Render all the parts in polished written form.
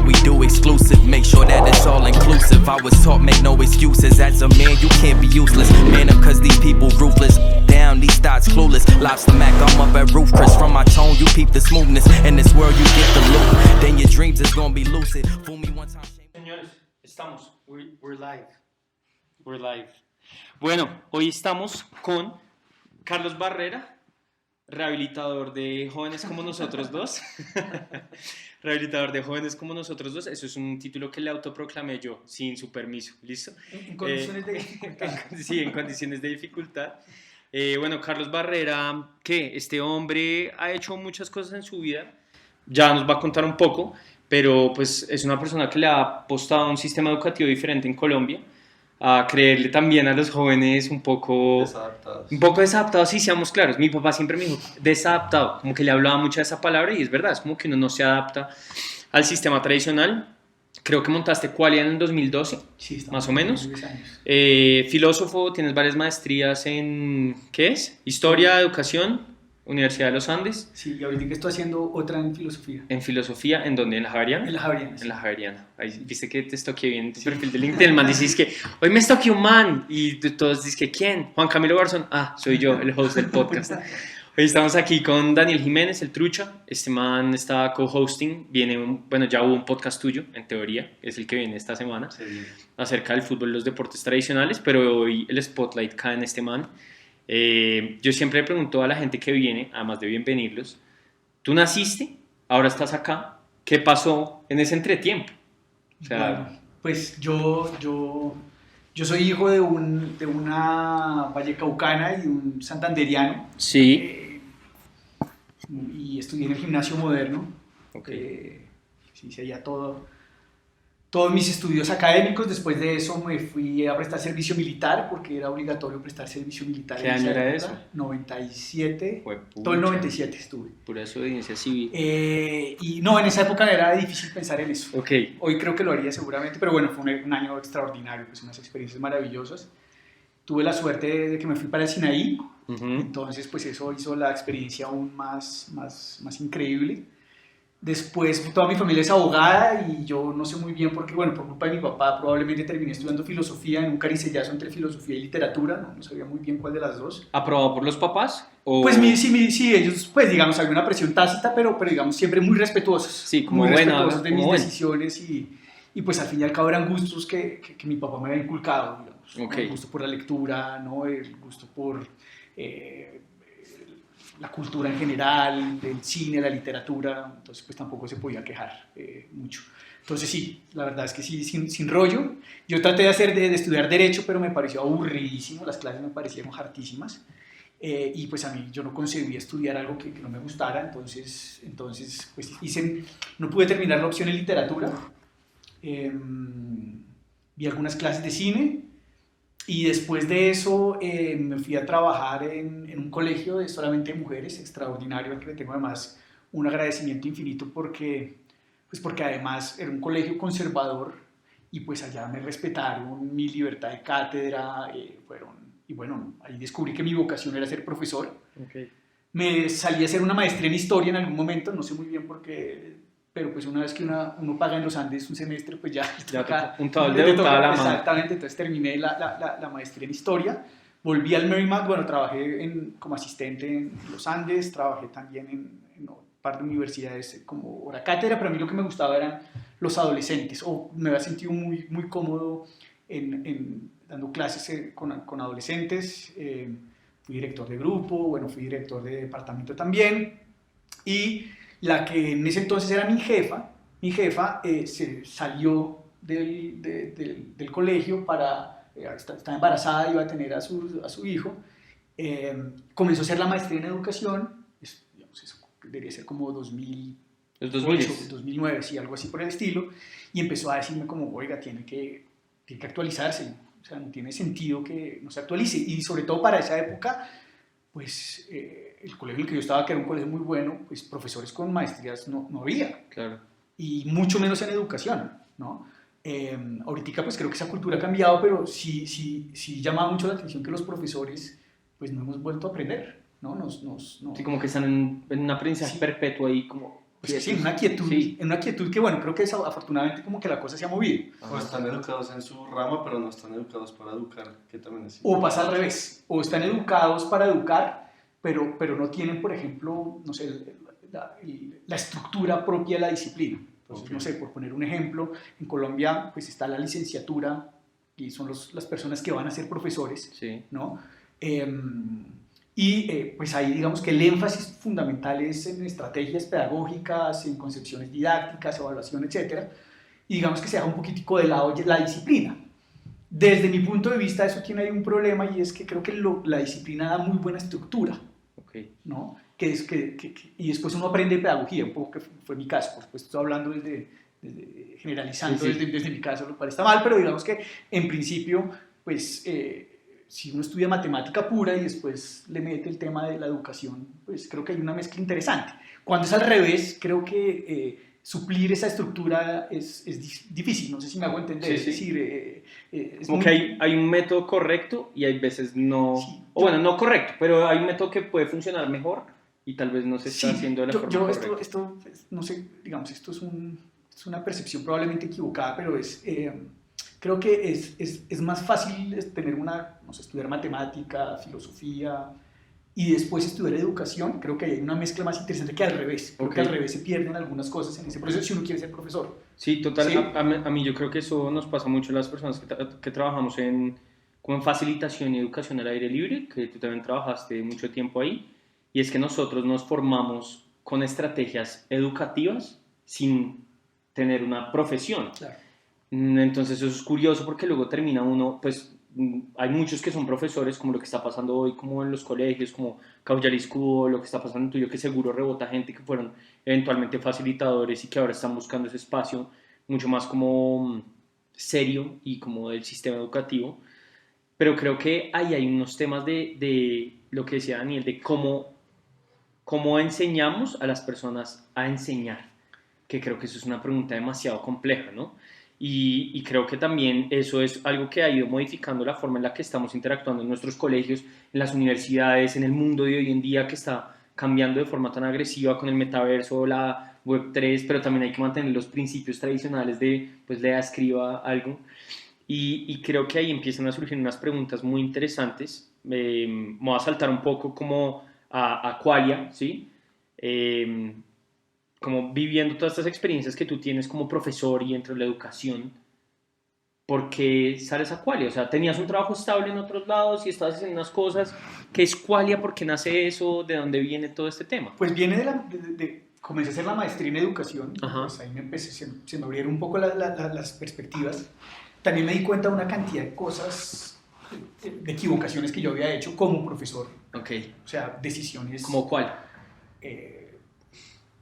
we do exclusive. Make sure that it's all inclusive. I was taught make no excuses. As a man, you can't be useless. Man up cause these people ruthless. Down, these thoughts clueless. Lobster Mac, I'm up at Roof Chris. From my tone, you peep the smoothness. In this world, you get the loot. Then your dreams is gonna be lucid. Fool me one time. Señores, estamos. We're live. We're live. Bueno, hoy estamos con Carlos Barrera, rehabilitador de jóvenes como nosotros dos. Rehabilitador de jóvenes como nosotros dos. Eso es un título que le autoproclamé yo, sin su permiso. ¿Listo? En condiciones de dificultad. Sí, en condiciones de dificultad. Bueno, Carlos Barrera, ¿qué? Este hombre ha hecho muchas cosas en su vida. Ya nos va a contar un poco, pero pues es una persona que le ha apostado a un sistema educativo diferente en Colombia, a creerle también a los jóvenes un poco desadaptados, sí, seamos claros. Mi papá siempre me dijo desadaptado, como que le hablaba mucho de esa palabra y es verdad, es como que uno no se adapta al sistema tradicional. Creo que montaste Qualia en el 2012, Sí, más o menos. 10 años. Filósofo, tienes varias maestrías en, ¿qué es? Historia, educación, Universidad de los Andes. Sí, y ahorita que estoy haciendo otra en filosofía. En filosofía, ¿en dónde? ¿En la Javeriana? En la Javeriana. En la Javeriana. Ahí, viste que te estoqué bien en tu perfil de LinkedIn. El man dices que hoy me estoqué un man. Y todos dicen que ¿quién? Juan Camilo Garzón. Ah, soy yo, el host del podcast. Hoy estamos aquí con Daniel Jiménez, el Trucha. Este man está co-hosting. Bueno, ya hubo un podcast tuyo, en teoría. Es el que viene esta semana. Sí. Acerca del fútbol y los deportes tradicionales. Pero hoy el spotlight cae en este man. Yo siempre le pregunto a la gente que viene, además de bienvenirlos, ¿tú naciste? ¿Ahora estás acá? ¿Qué pasó en ese entretiempo? O sea, Bueno, pues yo soy hijo de una vallecaucana y un santanderiano. sí. Y estudié en el gimnasio moderno. Okay. Sí, hice allá todos mis estudios académicos. Después de eso me fui a prestar servicio militar porque era obligatorio prestar servicio militar. ¿Qué año era eso? 97. Juepucha. Todo el 97 estuve. Pura desobediencia civil. Y no, en esa época era difícil pensar en eso. Ok. Hoy creo que lo haría seguramente, pero bueno, fue un año extraordinario, pues unas experiencias maravillosas. Tuve la suerte de que me fui para el Sinaí, entonces pues eso hizo la experiencia aún más increíble. Después toda mi familia es abogada y yo no sé muy bien porque, bueno, por culpa de mi papá probablemente terminé estudiando filosofía en un caricellazo entre filosofía y literatura, no sabía muy bien cuál de las dos. ¿Aprobado por los papás? ¿O? Pues sí, ellos, pues digamos, había una presión tácita, pero digamos siempre muy respetuosos. Sí, como muy buena, respetuosos de como mis buena. decisiones y pues al fin y al cabo eran gustos que mi papá me había inculcado, digamos. Ok. El gusto por la lectura, ¿no? El gusto por la cultura en general, el cine, la literatura, entonces pues tampoco se podía quejar mucho. Entonces sí, la verdad es que sí, sin rollo. Yo traté de estudiar Derecho, pero me pareció aburridísimo, las clases me parecieron hartísimas. Y pues a mí yo no concebía estudiar algo que no me gustara, entonces pues no pude terminar la opción en literatura. Vi algunas clases de cine y después de eso me fui a trabajar en un colegio de solamente mujeres, extraordinario, al que le tengo además un agradecimiento infinito porque además era un colegio conservador y pues allá me respetaron mi libertad de cátedra, y bueno, ahí descubrí que mi vocación era ser profesor. Okay. Me salí a hacer una maestría en historia en algún momento, no sé muy bien por qué, pero pues una vez que uno paga en los Andes un semestre, pues ya toca un dedo para la mano. Exactamente, entonces terminé la maestría en historia, volví al Merrimack, bueno, trabajé como asistente en los Andes, trabajé también en un par de universidades como hora cátedra, pero a mí lo que me gustaba eran los adolescentes, o me había sentido muy, muy cómodo dando clases con adolescentes. Fui director de grupo, bueno, fui director de departamento también, y la que en ese entonces era mi jefa se salió del colegio estaba embarazada, iba a tener a su hijo, comenzó a hacer la maestría en educación, digamos, eso debería ser como 2008, 2009, sí, algo así por el estilo, y empezó a decirme como, oiga, tiene que actualizarse. O sea, no tiene sentido que no se actualice. Y sobre todo para esa época, pues el colegio en el que yo estaba, que era un colegio muy bueno, pues profesores con maestrías no había. Claro. Y mucho menos en educación, ¿no? Ahorita pues creo que esa cultura ha cambiado, pero sí llama mucho la atención que los profesores pues no hemos vuelto a aprender, ¿no? Sí, como que están en un aprendizaje perpetuo ahí como... Pues sí, en una quietud que, bueno, creo que afortunadamente como que la cosa se ha movido. O están educados en su rama, pero no están educados para educar, que también es O pasa al revés, o están educados para educar, pero no tienen, por ejemplo, no sé, la estructura propia de la disciplina. Entonces, no sé, por poner un ejemplo, en Colombia pues está la licenciatura y son las personas que van a ser profesores, Sí. ¿no? Pues ahí digamos que el énfasis fundamental es en estrategias pedagógicas, en concepciones didácticas, evaluación, etc. Y digamos que se deja un poquitico de lado la disciplina. Desde mi punto de vista eso tiene ahí un problema y es que creo que la disciplina da muy buena estructura, ¿no? Y después uno aprende pedagogía, un poco que fue mi caso, por supuesto estoy hablando generalizando Sí. desde mi caso, lo cual está mal, pero digamos que en principio, pues si uno estudia matemática pura y después le mete el tema de la educación, pues creo que hay una mezcla interesante. Cuando es al revés, creo que suplir esa estructura es difícil, no sé si me hago entender, Sí, es sí. decir... Como que hay un método correcto y hay veces no... Sí, o bueno, no correcto, pero hay un método que puede funcionar mejor y tal vez no se está haciendo de la forma correcta. Esto, no sé, digamos, esto es una percepción probablemente equivocada, pero creo que es más fácil tener no sé, estudiar matemática, filosofía y después estudiar educación. Creo que hay una mezcla más interesante que al revés. Creo que al revés se pierden algunas cosas en ese proceso si uno quiere ser profesor. Sí, total. ¿Sí? A mí yo creo que eso nos pasa mucho a las personas que trabajamos como en facilitación y educación al aire libre, que tú también trabajaste mucho tiempo ahí, y es que nosotros nos formamos con estrategias educativas sin tener una profesión. Claro. Entonces eso es curioso porque luego termina uno, pues hay muchos que son profesores, como lo que está pasando hoy, como en los colegios, como Caujalisco, lo que está pasando en tuyo, que seguro rebota gente que fueron eventualmente facilitadores y que ahora están buscando ese espacio mucho más como serio y como del sistema educativo. Pero creo que ahí hay unos temas de lo que decía Daniel, de cómo enseñamos a las personas a enseñar, que creo que eso es una pregunta demasiado compleja, ¿no? Y creo que también eso es algo que ha ido modificando la forma en la que estamos interactuando en nuestros colegios, en las universidades, en el mundo de hoy en día que está cambiando de forma tan agresiva con el metaverso, la Web3, pero también hay que mantener los principios tradicionales de, pues, lea, escriba algo. Y creo que ahí empiezan a surgir unas preguntas muy interesantes. Me voy a saltar un poco como a Qualia, ¿sí? Como viviendo todas estas experiencias que tú tienes como profesor y dentro de la educación, ¿por qué sales a Qualia? O sea, tenías un trabajo estable en otros lados y estabas haciendo unas cosas. ¿Qué es Qualia? ¿Por qué nace eso? ¿De dónde viene todo este tema? Pues viene comencé a hacer la maestría en educación, pues ahí se me abrieron un poco las perspectivas. También me di cuenta de una cantidad de cosas, de equivocaciones que yo había hecho como profesor. Okay. O sea, decisiones... ¿Como cuál?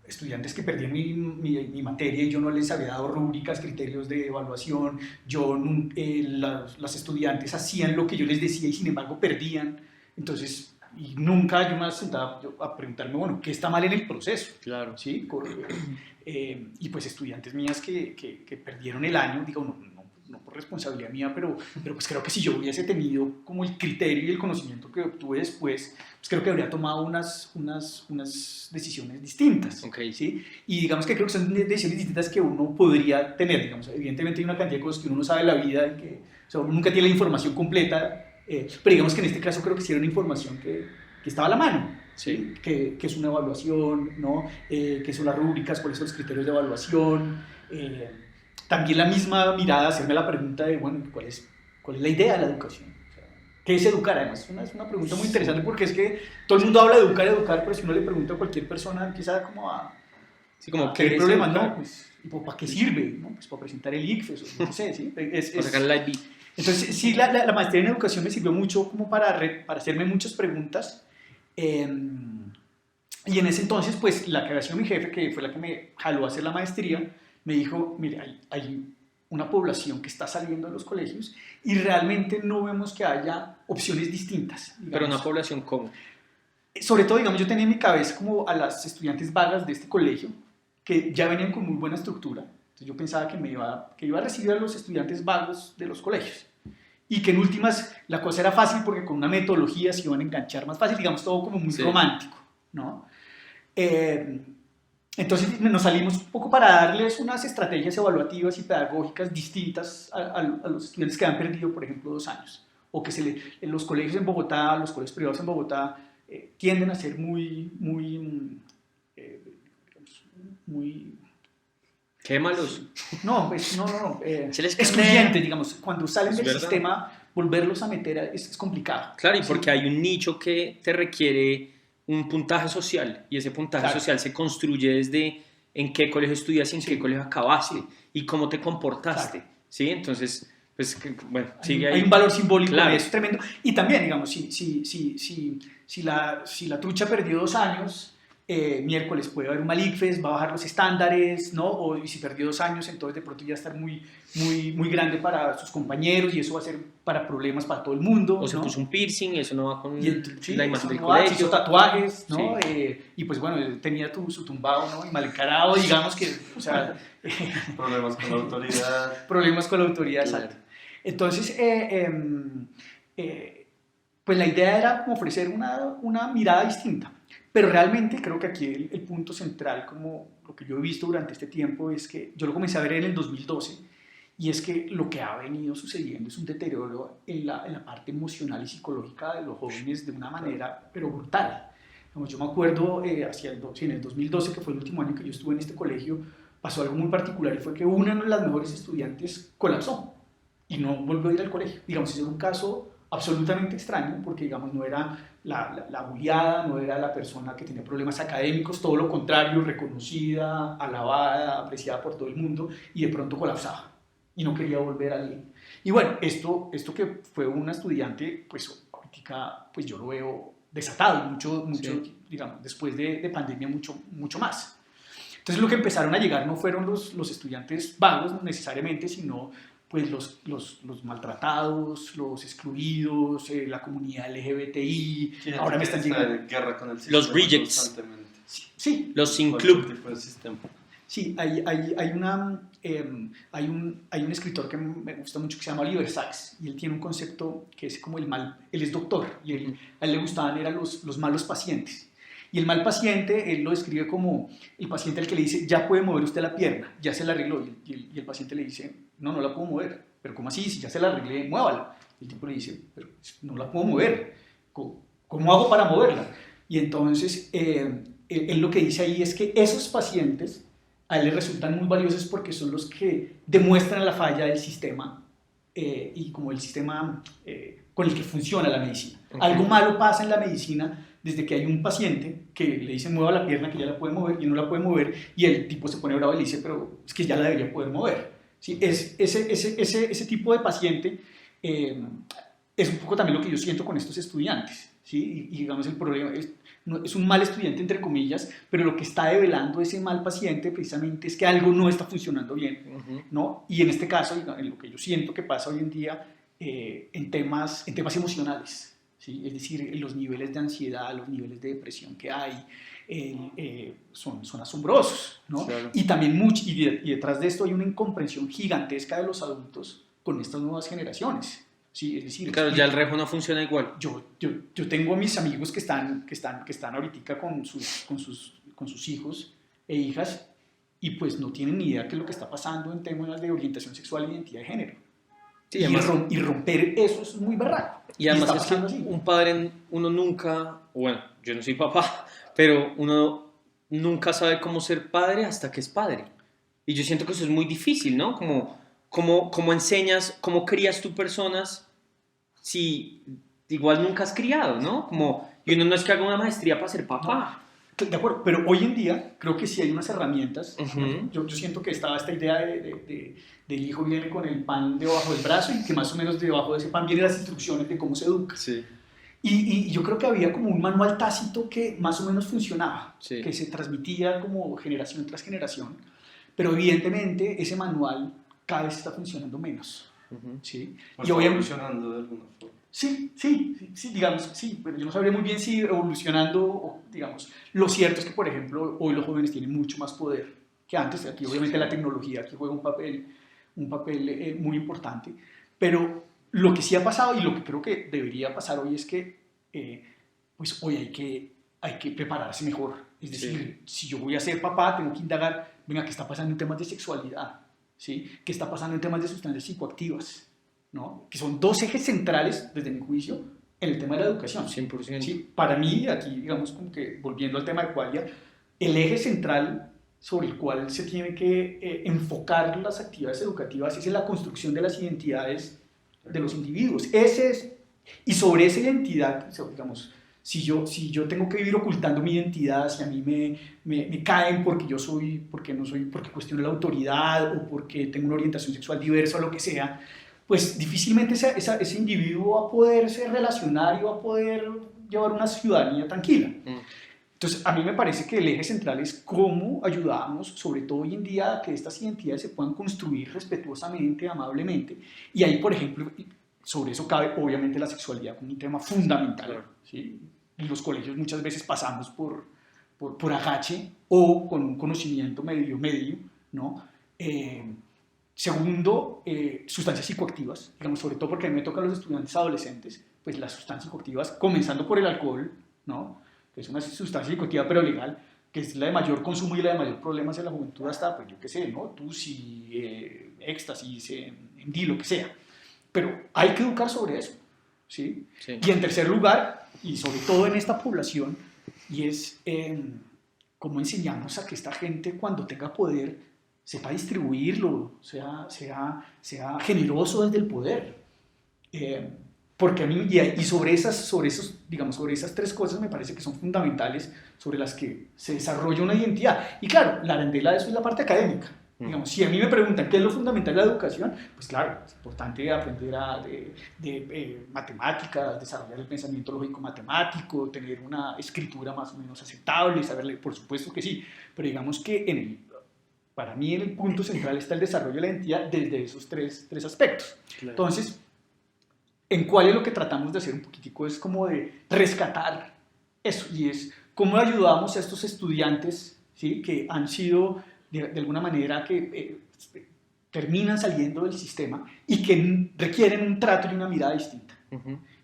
Estudiantes que perdían mi materia y yo no les había dado rúbricas, criterios de evaluación. Las estudiantes hacían lo que yo les decía y sin embargo perdían. Entonces... Y nunca yo me sentaba a preguntarme, bueno, ¿qué está mal en el proceso? Claro. ¿Sí? Y pues estudiantes mías que perdieron el año, digo, no por responsabilidad mía, pero pues creo que si yo hubiese tenido como el criterio y el conocimiento que obtuve después, pues creo que habría tomado unas decisiones distintas. Okay. ¿Sí? Y digamos que creo que son decisiones distintas que uno podría tener. Digamos, evidentemente hay una cantidad de cosas que uno no sabe en la vida y que, o sea, uno nunca tiene la información completa. Pero digamos que en este caso creo que sí era una información que estaba a la mano, sí. que es una evaluación, ¿no? Qué son las rúbricas, cuáles son los criterios de evaluación, también la misma mirada, hacerme la pregunta de, bueno, ¿cuál es la idea de la educación? O sea, ¿qué es educar? Además, es una pregunta muy interesante porque es que todo el mundo habla de educar, pero si uno le pregunta a cualquier persona empieza como a... Sí, como ¿qué problema? educar? No, pues, ¿para qué sirve? ¿No? Pues para presentar el ICFES, no sé, ¿sí? Para sacar el IB. Entonces, sí, la maestría en educación me sirvió mucho como para hacerme muchas preguntas. Y en ese entonces, pues, la que había sido mi jefe, que fue la que me jaló a hacer la maestría, me dijo, mire, hay una población que está saliendo de los colegios y realmente no vemos que haya opciones distintas. Digamos. Pero una población ¿cómo? Sobre todo, digamos, yo tenía en mi cabeza como a las estudiantes vagas de este colegio, que ya venían con muy buena estructura. Entonces yo pensaba que iba a recibir a los estudiantes vagos de los colegios y que en últimas la cosa era fácil porque con una metodología se iban a enganchar más fácil, digamos todo como muy romántico, ¿no? Entonces nos salimos un poco para darles unas estrategias evaluativas y pedagógicas distintas a los estudiantes que han perdido, por ejemplo, 2 años. O que en los colegios en Bogotá, los colegios privados en Bogotá, tienden a ser muy Qué malos. no, pues, no, Se les excluyentes, digamos. Cuando salen Es del verdad. sistema, volverlos a meter es complicado. Claro, y Sí. porque hay un nicho que te requiere un puntaje social, y ese puntaje Claro. social se construye desde en qué colegio estudias y en Sí. qué colegio acabaste, Sí. y cómo te comportaste, Claro. ¿sí? Entonces, pues, bueno, sigue ahí. Hay un valor simbólico Claro. de eso tremendo. Y también, digamos, si la trucha perdió 2 años, miércoles puede haber un Malikfest, va a bajar los estándares, ¿no? Y si perdió 2 años, entonces de pronto ya va a estar muy grande para sus compañeros y eso va a ser para problemas para todo el mundo. O se ¿no? puso un piercing, eso no va con Sí, la imagen eso del no va, se colegio. hizo tatuajes, ¿no? Sí. Y pues bueno, él tenía su tumbado, ¿no? Y mal encarado, digamos que, o sea, Problemas con la autoridad. problemas con la autoridad, Claro. exacto. Entonces, pues la idea era como ofrecer una mirada distinta. Pero realmente creo que aquí el punto central, como lo que yo he visto durante este tiempo, es que yo lo comencé a ver en el 2012, y es que lo que ha venido sucediendo es un deterioro en la parte emocional y psicológica de los jóvenes de una manera, pero brutal. Como yo me acuerdo, en el 2012, que fue el último año que yo estuve en este colegio, pasó algo muy particular y fue que una de las mejores estudiantes colapsó y no volvió a ir al colegio. Digamos, ese era un caso absolutamente extraño porque, digamos, no era la bulliada, no era la persona que tenía problemas académicos, todo lo contrario, reconocida, alabada, apreciada por todo el mundo, y de pronto colapsaba y no quería volver a ir. Y bueno, esto que fue una estudiante, pues ahorita pues yo lo veo desatado, mucho Sí. digamos, después de pandemia mucho más. Entonces lo que empezaron a llegar no fueron los estudiantes vagos necesariamente, sino pues los maltratados, los excluidos, la comunidad LGBTI, ahora me están llegando. En guerra con el sistema Los rejects. constantemente. Sí, Los sin Cualquier club. tipo de sistema. sí, hay un escritor que me gusta mucho que se llama Oliver Sacks, y él tiene un concepto que es como el mal, él es doctor, y a él le gustaban eran los malos pacientes. Y el mal paciente, él lo describe como el paciente al que le dice, ya puede mover usted la pierna, ya se la arregló. Y el paciente le dice, no la puedo mover. Pero ¿cómo así? Si ya se la arreglé, muévala. Y el tipo le dice, pero no la puedo mover. ¿Cómo hago para moverla? Y entonces, él lo que dice ahí es que esos pacientes a él le resultan muy valiosos porque son los que demuestran la falla del sistema y como el sistema con el que funciona la medicina. Okay. Algo malo pasa en la medicina desde que hay un paciente que le dice mueva la pierna, que ya la puede mover y no la puede mover, y el tipo se pone bravo y le dice, pero es que ya la debería poder mover. ¿Sí? Ese tipo de paciente es un poco también lo que yo siento con estos estudiantes. ¿Sí? Y digamos el problema es un mal estudiante entre comillas, pero lo que está develando ese mal paciente precisamente es que algo no está funcionando bien, ¿no? Y en este caso, en lo que yo siento que pasa hoy en día en temas emocionales. ¿Sí? Es decir, los niveles de ansiedad, los niveles de depresión que hay son asombrosos, ¿no? Claro. Y también y detrás de esto hay una incomprensión gigantesca de los adultos con estas nuevas generaciones. ¿Sí? Es decir, Claro, ya el rejo no funciona igual. yo tengo a mis amigos que están ahorita con sus hijos e hijas y pues no tienen ni idea qué es lo que está pasando en temas de orientación sexual e identidad de género. Sí, y, además- y romper eso es muy berraco. Y además está es que pasando así. un padre, uno nunca, bueno, yo no soy papá, pero uno nunca sabe cómo ser padre hasta que es padre. Y yo siento que eso es muy difícil, ¿no? Cómo enseñas, cómo crías tú personas si igual nunca has criado, ¿no? Y uno no es que haga una maestría para ser papá. De acuerdo, pero hoy en día creo que sí hay unas herramientas. Ujú. Yo siento que estaba esta idea del hijo viene con el pan debajo del brazo y que más o menos debajo de ese pan vienen las instrucciones de cómo se educa. Sí. Y yo creo que había como un manual tácito que más o menos funcionaba, Sí. que se transmitía como generación tras generación, pero evidentemente ese manual cada vez está funcionando menos. Ujú. ¿Sí? Pues Y obviamente, evolucionando de alguna forma. sí, digamos, sí, pero yo no sabría muy bien si evolucionando, o, digamos, lo cierto es que, por ejemplo, hoy los jóvenes tienen mucho más poder que antes, aquí obviamente la tecnología aquí juega un papel muy importante, pero lo que sí ha pasado y lo que creo que debería pasar hoy es que pues hoy hay que prepararse mejor Es decir, si yo voy a ser papá, tengo que indagar, venga, ¿qué está pasando en temas de sexualidad? ¿Sí? ¿Qué está pasando en temas de sustancias psicoactivas? ¿No? Que son dos ejes centrales, desde mi juicio, en el tema de la educación. 100%. ¿Sí? Para mí, aquí, digamos, como que volviendo al tema de qualia, el eje central sobre el cual se tiene que enfocar las actividades educativas es en la construcción de las identidades de los individuos. Ese es, y sobre esa identidad, digamos, si yo tengo que vivir ocultando mi identidad, si a mí me caen porque yo soy, porque no soy, porque cuestiono la autoridad o porque tengo una orientación sexual diversa o lo que sea, pues difícilmente ese individuo va a poderse relacionar y va a poder llevar una ciudadanía tranquila. Entonces, a mí me parece que el eje central es cómo ayudamos, sobre todo hoy en día, a que estas identidades se puedan construir respetuosamente, amablemente. Y ahí, por ejemplo, sobre eso cabe obviamente la sexualidad como un tema fundamental. Claro. ¿Sí? En los colegios muchas veces pasamos por agache o con un conocimiento medio, ¿no? Segundo, sustancias psicoactivas, digamos, sobre todo porque a mí me tocan los estudiantes adolescentes, pues las sustancias psicoactivas, comenzando por el alcohol, ¿no? Que es una sustancia psicoactiva pero legal, que es la de mayor consumo y la de mayor problemas en la juventud hasta, pues yo qué sé, ¿no? Tusi, éxtasis, MD, lo que sea. Pero hay que educar sobre eso, ¿sí? Sí. Y en tercer lugar, y sobre todo en esta población, y es cómo enseñamos a que esta gente cuando tenga poder sepa distribuirlo, sea generoso desde el poder. Porque a mí, y sobre esas tres cosas me parece que son fundamentales sobre las que se desarrolla una identidad. Y claro, la arandela de eso es la parte académica. Digamos, si a mí me preguntan qué es lo fundamental de la educación, pues claro, es importante aprender de matemáticas, desarrollar el pensamiento lógico-matemático, tener una escritura más o menos aceptable, saberle, por supuesto que sí, pero digamos que para mí en el punto central está el desarrollo de la identidad desde esos tres aspectos. Claro. Entonces, en cuál es lo que tratamos de hacer un poquitico es como de rescatar eso, y es cómo ayudamos a estos estudiantes, ¿sí? Que han sido de alguna manera que terminan saliendo del sistema y que requieren un trato y una mirada distinta.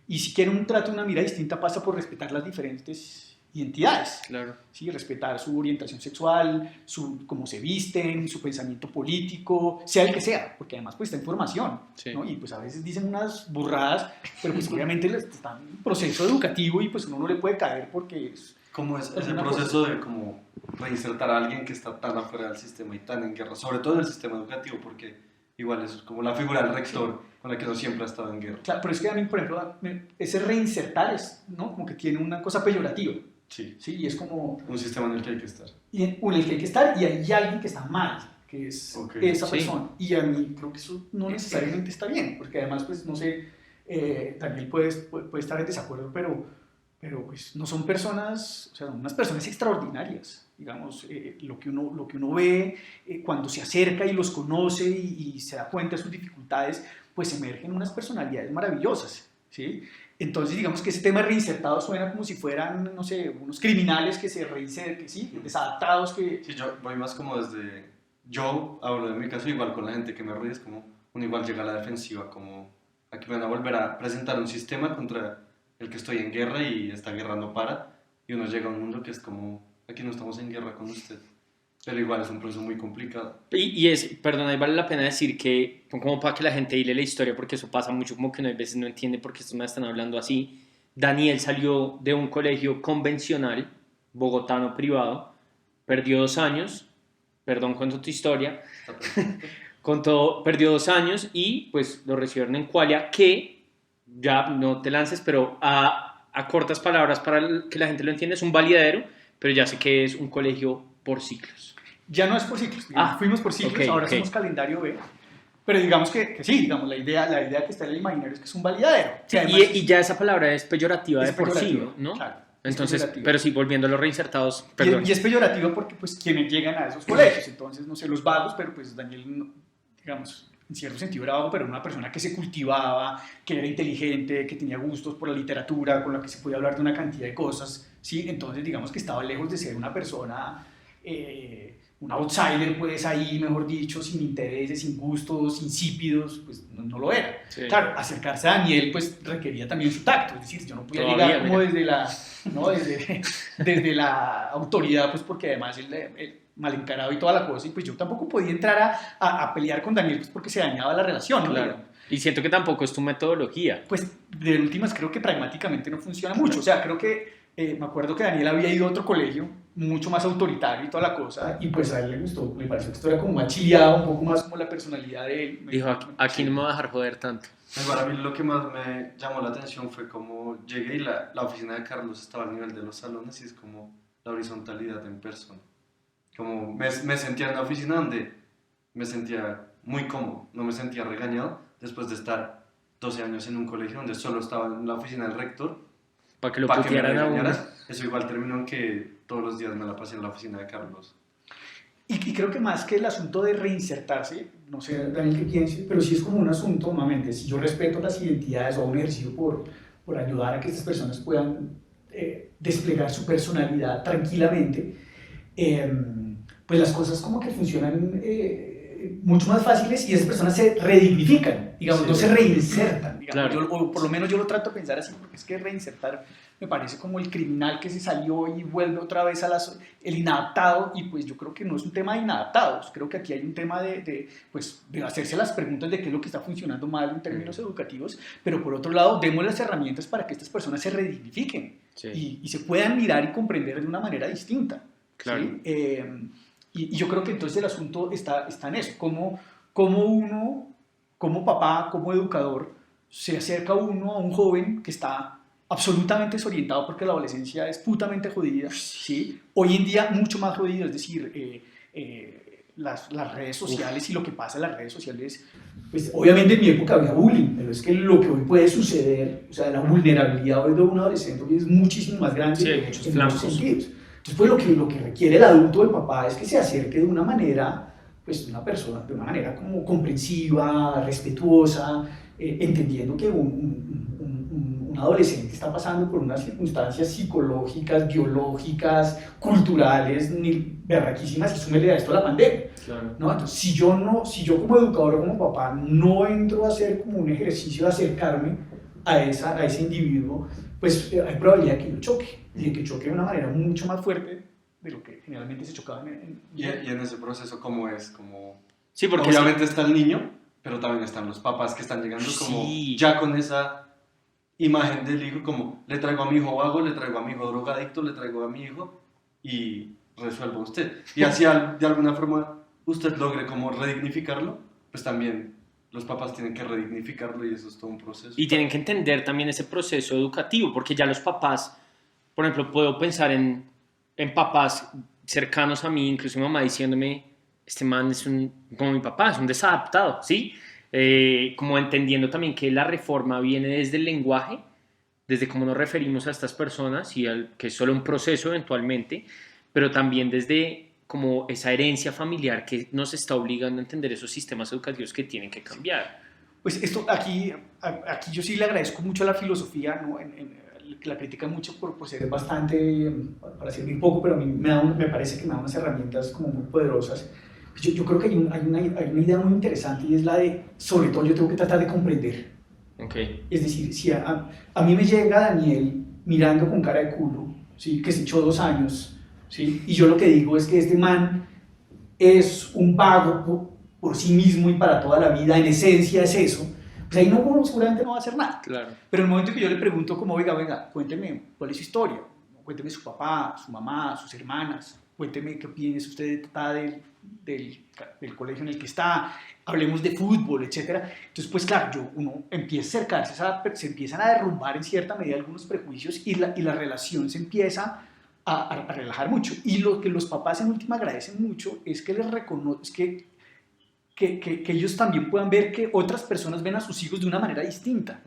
Y si quieren un trato y una mirada distinta pasa por respetar las diferentes identidades. Claro. ¿Sí? Respetar su orientación sexual, cómo se visten, su pensamiento político, sea el que sea, porque además pues está en formación, sí. ¿no? Y pues a veces dicen unas burradas, pero pues obviamente está en un proceso educativo y pues uno no le puede caer porque es... ¿Cómo es el proceso de como reinsertar a alguien que está tan afuera del sistema y tan en guerra, sobre todo en el sistema educativo, porque igual es como la figura del rector con la que uno siempre ha estado en guerra? Claro, pero es que a mí, por ejemplo, ese reinsertar es, ¿no? Como que tiene una cosa peyorativa. Sí. Sí, y es como... Un sistema en el que hay que estar. Y en el que hay que estar y hay alguien que está mal, que es esa persona. Y a mí creo que eso no necesariamente está bien, porque además, pues, no sé, Daniel puede estar en desacuerdo, pero pues no son personas, o sea, son unas personas extraordinarias. Digamos, lo que uno ve cuando se acerca y los conoce y se da cuenta de sus dificultades, pues emergen unas personalidades maravillosas, ¿sí? Entonces, digamos que ese tema reinsertado suena como si fueran, no sé, unos criminales que se reinserten, ¿sí? Desadaptados que... Sí, yo voy más como desde... Yo hablo de mi caso igual con la gente que me ríe, es como uno igual llega a la defensiva, como aquí me van a volver a presentar un sistema contra el que estoy en guerra y esta guerra no para, y uno llega a un mundo que es como, aquí no estamos en guerra con usted. Pero igual es un proceso muy complicado. Perdón, ahí vale la pena decir que, como para que la gente hile la historia, porque eso pasa mucho, como que uno a veces no entiende por qué estos me están hablando así. Daniel salió de un colegio convencional, bogotano privado, perdió 2 años, perdón, cuento tu historia, perdió 2 años y pues lo recibieron en qualia, que, ya no te lances, pero a cortas palabras para que la gente lo entienda, es un validadero, pero ya sé que es un colegio por ciclos. Ya no es por ciclos, fuimos por ciclos, ahora somos calendario B, pero digamos que sí, digamos, la idea que está en el imaginario es que es un validadero. Sí, y ya esa palabra es peyorativa de por sí, ¿no? Claro. Entonces, pero sí, volviendo a los reinsertados, perdón. Y es peyorativo porque pues quienes llegan a esos colegios, entonces, no sé, los vagos, pero pues Daniel, digamos, en cierto sentido era vago, pero una persona que se cultivaba, que era inteligente, que tenía gustos por la literatura, con la que se podía hablar de una cantidad de cosas, ¿sí? Entonces, digamos que estaba lejos de ser una persona un outsider, pues ahí, mejor dicho, sin intereses, sin gustos, insípidos, pues no lo era. Sí. Claro, acercarse a Daniel pues requería también su tacto, es decir, yo no podía Todavía, llegar como mira. desde la autoridad, pues porque además el mal encarado y toda la cosa, y pues yo tampoco podía entrar a pelear con Daniel pues porque se dañaba la relación, ¿no? Claro. Y siento que tampoco es tu metodología. Pues de últimas creo que pragmáticamente no funciona mucho, o sea, creo que me acuerdo que Daniel había ido a otro colegio mucho más autoritario y toda la cosa, y pues a él le gustó, me pareció que esto era como más chileado, un poco más como la personalidad de él. Dijo, aquí no me voy a dejar joder tanto. Igual a mí lo que más me llamó la atención fue como llegué y la oficina de Carlos estaba al nivel de los salones y es como la horizontalidad en persona. Como me sentía en una oficina donde me sentía muy cómodo, no me sentía regañado después de estar 12 años en un colegio donde solo estaba en la oficina del rector Para que lo para que me putearan a uno. regañaran. Eso igual terminó en que todos los días me la pasé en la oficina de Carlos. Y creo que más que el asunto de reinsertarse, no sé, Daniel, qué piense, pero sí es como un asunto, nuevamente, si yo respeto las identidades o un ejercicio por ayudar a que estas personas puedan desplegar su personalidad tranquilamente, pues las cosas como que funcionan mucho más fáciles y esas personas se redignifican, digamos, Sí. no se reinsertan, digamos. Claro. O por lo menos yo lo trato de pensar así, porque es que reinsertar me parece como el criminal que se salió y vuelve otra vez el inadaptado, y pues yo creo que no es un tema de inadaptados, creo que aquí hay un tema pues, de hacerse las preguntas de qué es lo que está funcionando mal en términos educativos, pero por otro lado, demos las herramientas para que estas personas se redignifiquen Sí. y se puedan mirar y comprender de una manera distinta. Claro. ¿Sí? Y yo creo que entonces el asunto está en eso, cómo uno, como papá, como educador, se acerca uno a un joven que está absolutamente desorientado porque la adolescencia es putamente jodida, ¿sí? Hoy en día mucho más jodido, es decir, las redes sociales y lo que pasa en las redes sociales, pues obviamente en mi época había bullying, pero es que lo que hoy puede suceder, o sea, la vulnerabilidad hoy de un adolescente hoy es muchísimo más grande Sí, hay muchos en flancos. muchos sentidos. Entonces, pues lo que requiere el adulto, el papá, es que se acerque de una manera, pues de una persona, de una manera como comprensiva, respetuosa, entendiendo que un adolescente está pasando por unas circunstancias psicológicas, biológicas, culturales, berraquísimas, y súmele a esto la pandemia. Claro. ¿No? Entonces, si yo como educador o como papá no entro a hacer como un ejercicio de acercarme a ese individuo, pues hay probabilidad de que lo choque, y de que choque de una manera mucho más fuerte de lo que generalmente se chocaba Y en ese proceso, ¿cómo es? Como, Sí, porque obviamente está el niño, pero también están los papás que están llegando como Sí. ya con esa imagen del hijo, como le traigo a mi hijo vago, le traigo a mi hijo drogadicto, le traigo a mi hijo y resuelva usted. Y así de alguna forma usted logre como redignificarlo, pues también los papás tienen que redignificarlo y eso es todo un proceso. Y tienen que entender también ese proceso educativo, porque ya los papás, por ejemplo, puedo pensar en papás cercanos a mí, incluso mi mamá diciéndome, este man es como mi papá, es un desadaptado, ¿sí? Como entendiendo también que la reforma viene desde el lenguaje, desde cómo nos referimos a estas personas, y que es solo un proceso eventualmente, pero también desde como esa herencia familiar que nos está obligando a entender esos sistemas educativos que tienen que cambiar. Pues esto aquí yo sí le agradezco mucho a la filosofía, ¿no? La critica mucho por ser bastante, para ser muy poco, pero a mí me parece que me da unas herramientas como muy poderosas. Yo creo que hay una idea muy interesante, y es la de, sobre todo yo tengo que tratar de comprender. Okay. Es decir, si a mí me llega Daniel mirando con cara de culo, ¿sí? Que se echó 2 años, ¿sí? Y yo lo que digo es que este man es un vago por sí mismo y para toda la vida, en esencia es eso, pues ahí seguramente no va a hacer nada. Claro. Pero en el momento que yo le pregunto como, venga, cuénteme cuál es su historia, cuénteme su papá, su mamá, sus hermanas, cuénteme qué piensa usted del colegio en el que está, hablemos de fútbol, etc. Entonces, pues claro, uno empieza a acercarse, se empiezan a derrumbar en cierta medida algunos prejuicios, y la relación se empieza a relajar mucho. Y lo que los papás en última agradecen mucho es que les reconozcan que ellos también puedan ver que otras personas ven a sus hijos de una manera distinta.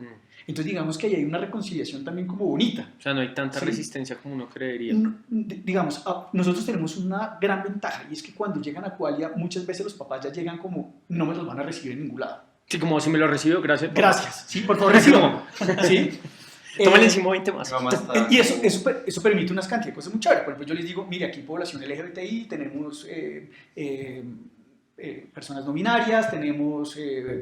Entonces digamos que ahí hay una reconciliación también como bonita. O sea, no hay tanta Sí. resistencia como uno creería. Digamos, nosotros tenemos una gran ventaja, y es que cuando llegan a Qualia muchas veces los papás ya llegan como, no me los van a recibir en ningún lado. Sí, como si me lo recibió, gracias. Gracias, sí, por favor, recibo. ¿Sí? Tómale encima 20 más. Y eso permite unas cantidad de cosas muy chéveres. Por ejemplo, yo les digo, mire, aquí población LGBTI, tenemos personas no binarias, tenemos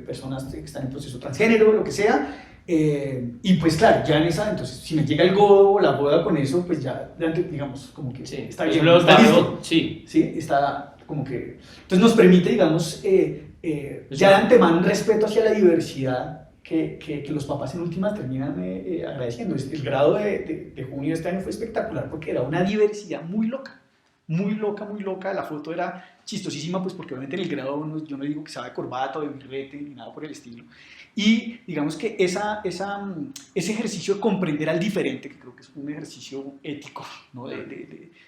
personas que están en proceso transgénero, lo que sea. Y pues claro, ya en esa, entonces si me llega el godo o la boda con eso, pues ya, digamos, como que Sí, está pues bien, lo está dado, listo. sí. Sí, está como que... Entonces nos permite, digamos, ya de antemano un respeto hacia la diversidad que los papás en últimas terminan agradeciendo. El grado de junio de este año fue espectacular porque era una diversidad muy loca, muy loca, muy loca. La foto era chistosísima, pues porque obviamente en el grado yo no digo que sea de corbata o de birrete ni nada por el estilo. Y digamos que ese ejercicio de comprender al diferente, que creo que es un ejercicio ético, ¿no?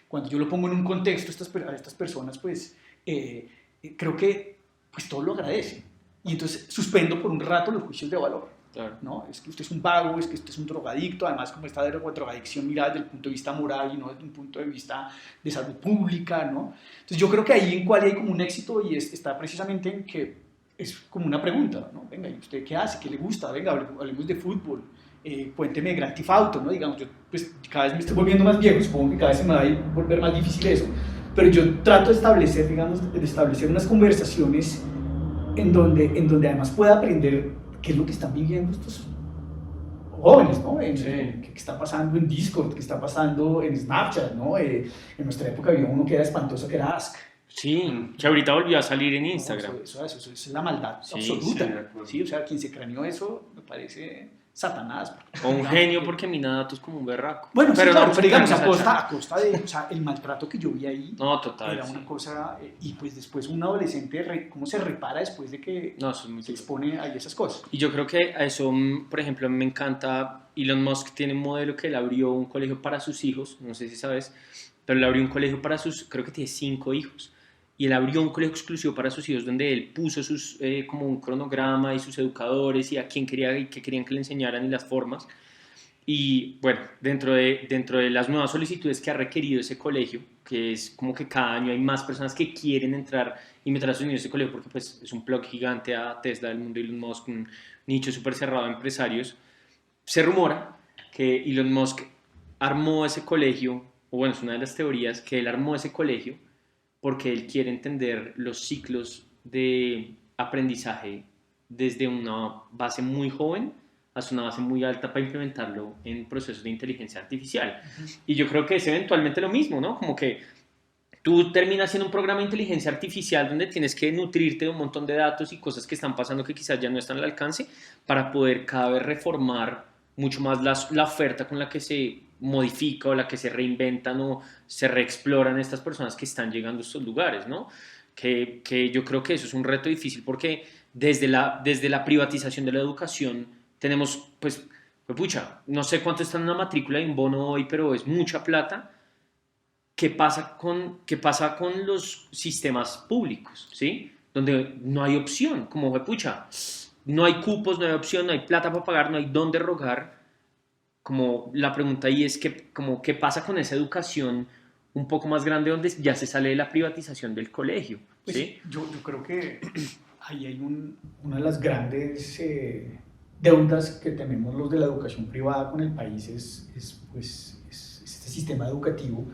Cuando yo lo pongo en un contexto a estas personas, pues creo que pues todos lo agradecen. Y entonces suspendo por un rato los juicios de valor. Claro. ¿No? Es que usted es un vago, es que usted es un drogadicto, además como esta drogadicción mirada desde el punto de vista moral y no desde un punto de vista de salud pública, ¿no? Entonces yo creo que ahí en Qualia hay como un éxito y está precisamente en que es como una pregunta, ¿no? Venga, ¿y usted qué hace? ¿Qué le gusta? Venga, hablemos de fútbol, cuénteme de Grand Theft Auto, ¿no? Digamos, yo pues cada vez me estoy volviendo más viejo, supongo que cada vez se me va a volver más difícil eso, pero yo trato de establecer, digamos, unas conversaciones en donde además pueda aprender qué es lo que están viviendo estos jóvenes, ¿no? ¿Qué está pasando en Discord? ¿Qué está pasando en Snapchat? ¿No? En nuestra época había uno que era espantoso, que era Ask. Sí, que ahorita volvió a salir en Instagram. Eso es la maldad Sí, absoluta. Sí, o sea, quien se craneó eso me parece Satanás. O un genio porque mina datos como un berraco. Bueno, pero, sí, claro, no, pero digamos, a a costa de, o sea, el maltrato que yo vi ahí no, total, era una cosa, y pues después un adolescente, ¿cómo se repara después de que no, eso es muy se duro. expone a esas cosas? Y yo creo que a eso, por ejemplo, me encanta, Elon Musk tiene un modelo que él abrió un colegio para sus hijos, no sé si sabes, pero él abrió un colegio para creo que tiene 5 hijos, y él abrió un colegio exclusivo para sus hijos donde él puso como un cronograma y sus educadores y a quién quería y qué querían que le enseñaran y las formas. Y bueno, dentro de las nuevas solicitudes que ha requerido ese colegio, que es como que cada año hay más personas que quieren entrar y meter a sus niños en ese colegio porque pues, es un plug gigante a Tesla, del mundo de Elon Musk, un nicho súper cerrado de empresarios, se rumora que Elon Musk armó ese colegio, o bueno, es una de las teorías, que él armó ese colegio porque él quiere entender los ciclos de aprendizaje desde una base muy joven hasta una base muy alta para implementarlo en procesos de inteligencia artificial. Y yo creo que es eventualmente lo mismo, ¿no? Como que tú terminas siendo un programa de inteligencia artificial donde tienes que nutrirte de un montón de datos y cosas que están pasando que quizás ya no están al alcance para poder cada vez reformar mucho más la oferta con la que se modifica o la que se reinventan o se reexploran estas personas que están llegando a estos lugares, ¿no? Que yo creo que eso es un reto difícil porque desde la privatización de la educación tenemos, pues pucha, no sé cuánto está en una matrícula de un bono hoy, pero es mucha plata. ¿Qué pasa con los sistemas públicos, ¿sí? Donde no hay opción, como pucha, no hay cupos, no hay opción, no hay plata para pagar, no hay dónde rogar. Como la pregunta ahí es ¿qué pasa con esa educación un poco más grande donde ya se sale de la privatización del colegio? ¿Sí? Pues yo creo que ahí hay una de las grandes deudas que tenemos los de la educación privada con el país es este sistema educativo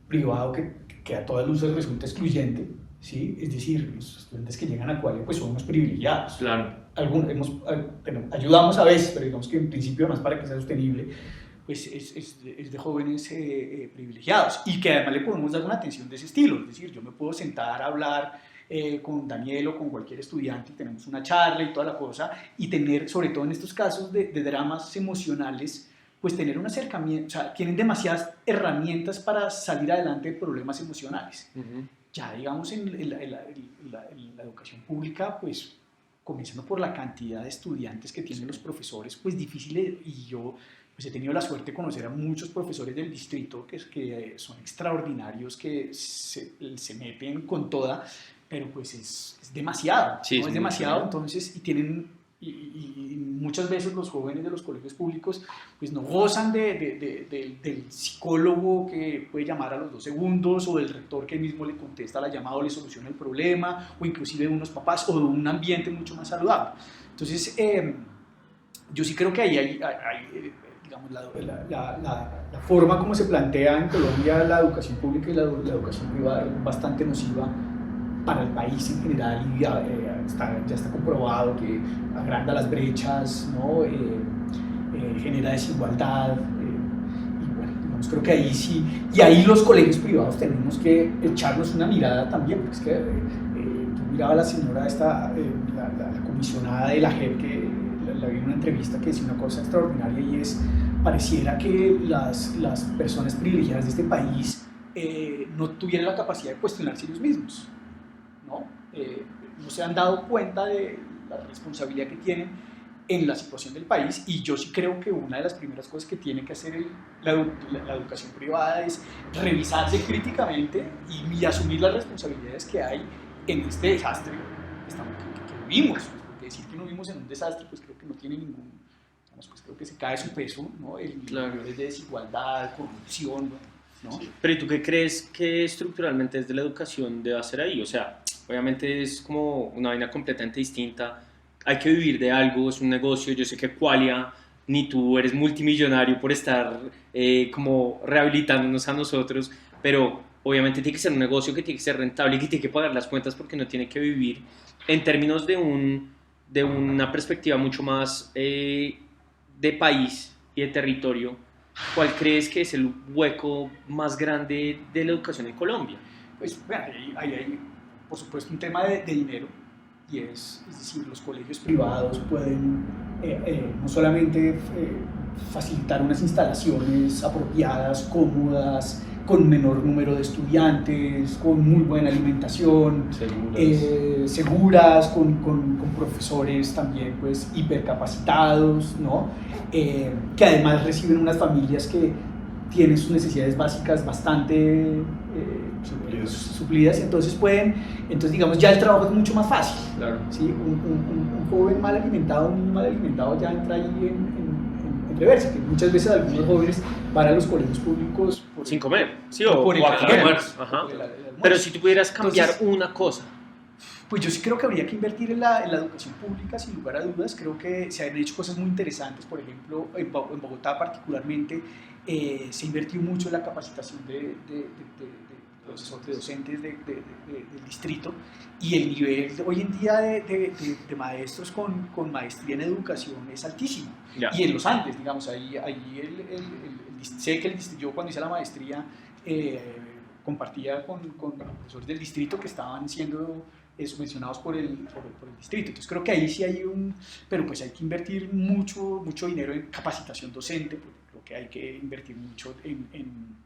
privado que a todas luces resulta excluyente, ¿sí? Es decir, los estudiantes que llegan a Qualia pues son unos privilegiados. Claro. Ayudamos a veces, pero digamos que en principio, además para que sea sostenible, pues es de jóvenes privilegiados y que además le podemos dar una atención de ese estilo. Es decir, yo me puedo sentar a hablar con Daniel o con cualquier estudiante y tenemos una charla y toda la cosa y tener, sobre todo en estos casos de dramas emocionales, pues tener un acercamiento, o sea, tienen demasiadas herramientas para salir adelante de problemas emocionales. Uh-huh. Ya digamos en la educación pública, pues comenzando por la cantidad de estudiantes que tienen los profesores, pues difícil, y yo pues he tenido la suerte de conocer a muchos profesores del distrito que son extraordinarios, que se meten con toda, pero pues es demasiado, sí, ¿no? Es demasiado, entonces, y muchas veces los jóvenes de los colegios públicos pues no gozan del psicólogo que puede llamar a los 2 segundos o del rector que mismo le contesta la llamada o le soluciona el problema o inclusive de unos papás o de un ambiente mucho más saludable. Entonces yo sí creo que ahí hay digamos, la forma como se plantea en Colombia la educación pública y la educación privada es bastante nociva para el país en general y ya está comprobado que agranda las brechas, ¿no? Genera desigualdad. Y bueno, digamos, creo que ahí sí, y ahí los colegios privados tenemos que echarnos una mirada también, porque es que yo miraba a la señora la comisionada de la JEP, que la vi en una entrevista que decía una cosa extraordinaria, y es, pareciera que las personas privilegiadas de este país no tuvieran la capacidad de cuestionarse ellos mismos, ¿no? No se han dado cuenta de la responsabilidad que tienen en la situación del país, y yo sí creo que una de las primeras cosas que tiene que hacer la educación privada es revisarse críticamente y asumir las responsabilidades que hay en este desastre que vivimos. Porque decir que no vivimos en un desastre, pues creo que no tiene ningún, pues creo que se cae su peso, ¿no? El nivel de desigualdad, corrupción, ¿no? Sí. Pero ¿y tú qué crees que estructuralmente desde la educación debe hacer ahí? O sea, obviamente es como una vaina completamente distinta. Hay que vivir de algo, es un negocio. Yo sé que Qualia, ni tú eres multimillonario por estar como rehabilitándonos a nosotros, pero obviamente tiene que ser un negocio que tiene que ser rentable y que tiene que pagar las cuentas porque no tiene que vivir en términos de una perspectiva mucho más de país y de territorio. ¿Cuál crees que es el hueco más grande de la educación en Colombia? Pues bueno, hay por supuesto un tema de dinero, y es decir, los colegios privados pueden no solamente facilitar unas instalaciones apropiadas, cómodas, con menor número de estudiantes, con muy buena alimentación, seguras, con profesores también pues hipercapacitados, ¿no? Que además reciben unas familias que tienen sus necesidades básicas bastante suplidas, entonces digamos, ya el trabajo es mucho más fácil. Claro. ¿Sí? Un joven mal alimentado, un niño mal alimentado ya entra ahí en reversa, que muchas veces algunos jóvenes van a los colegios públicos sin comer, sí, o por el almuerzo. Pero si tú pudieras cambiar una cosa. Pues yo sí creo que habría que invertir en la educación pública, sin lugar a dudas. Creo que se han hecho cosas muy interesantes. Por ejemplo, en Bogotá particularmente se invirtió mucho en la capacitación de docentes del distrito, y el nivel hoy en día de maestros con maestría en educación es altísimo. Ya. Y en los Andes, digamos, ahí sé que yo cuando hice la maestría compartía con profesores del distrito que estaban siendo subvencionados por el distrito. Entonces creo que ahí sí hay pero pues hay que invertir mucho dinero en capacitación docente, porque creo que hay que invertir mucho en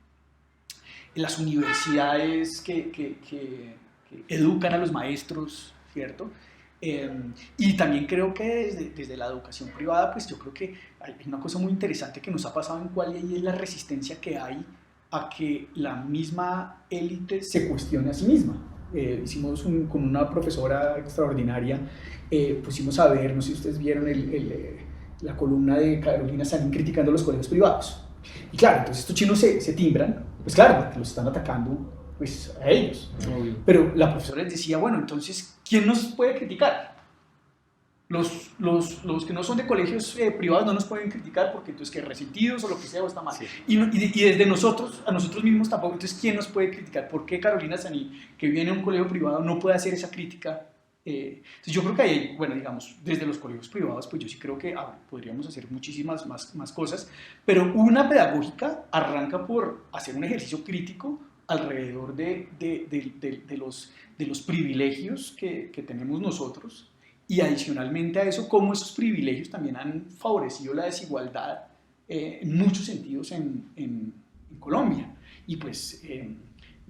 las universidades que educan a los maestros, ¿cierto? Y también creo que desde la educación privada, pues yo creo que hay una cosa muy interesante que nos ha pasado en Qualia, y es la resistencia que hay a que la misma élite se cuestione a sí misma. Hicimos con una profesora extraordinaria, pusimos a ver, no sé si ustedes vieron la columna de Carolina Sanín criticando los colegios privados. Y claro, entonces estos chinos se timbran, pues claro, porque los están atacando pues, a ellos. Obvio. Pero la profesora les decía, bueno, entonces, ¿quién nos puede criticar? Los que no son de colegios privados no nos pueden criticar porque entonces que resentidos o lo que sea o está mal. Sí. Y desde nosotros, a nosotros mismos tampoco. Entonces, ¿quién nos puede criticar? ¿Por qué Carolina Sanín, que viene a un colegio privado, no puede hacer esa crítica? Entonces yo creo que hay, bueno, digamos, desde los colegios privados, pues yo sí creo que podríamos hacer muchísimas más cosas, pero una pedagógica arranca por hacer un ejercicio crítico alrededor de los privilegios que tenemos nosotros, y adicionalmente a eso, cómo esos privilegios también han favorecido la desigualdad en muchos sentidos en Colombia. Y pues...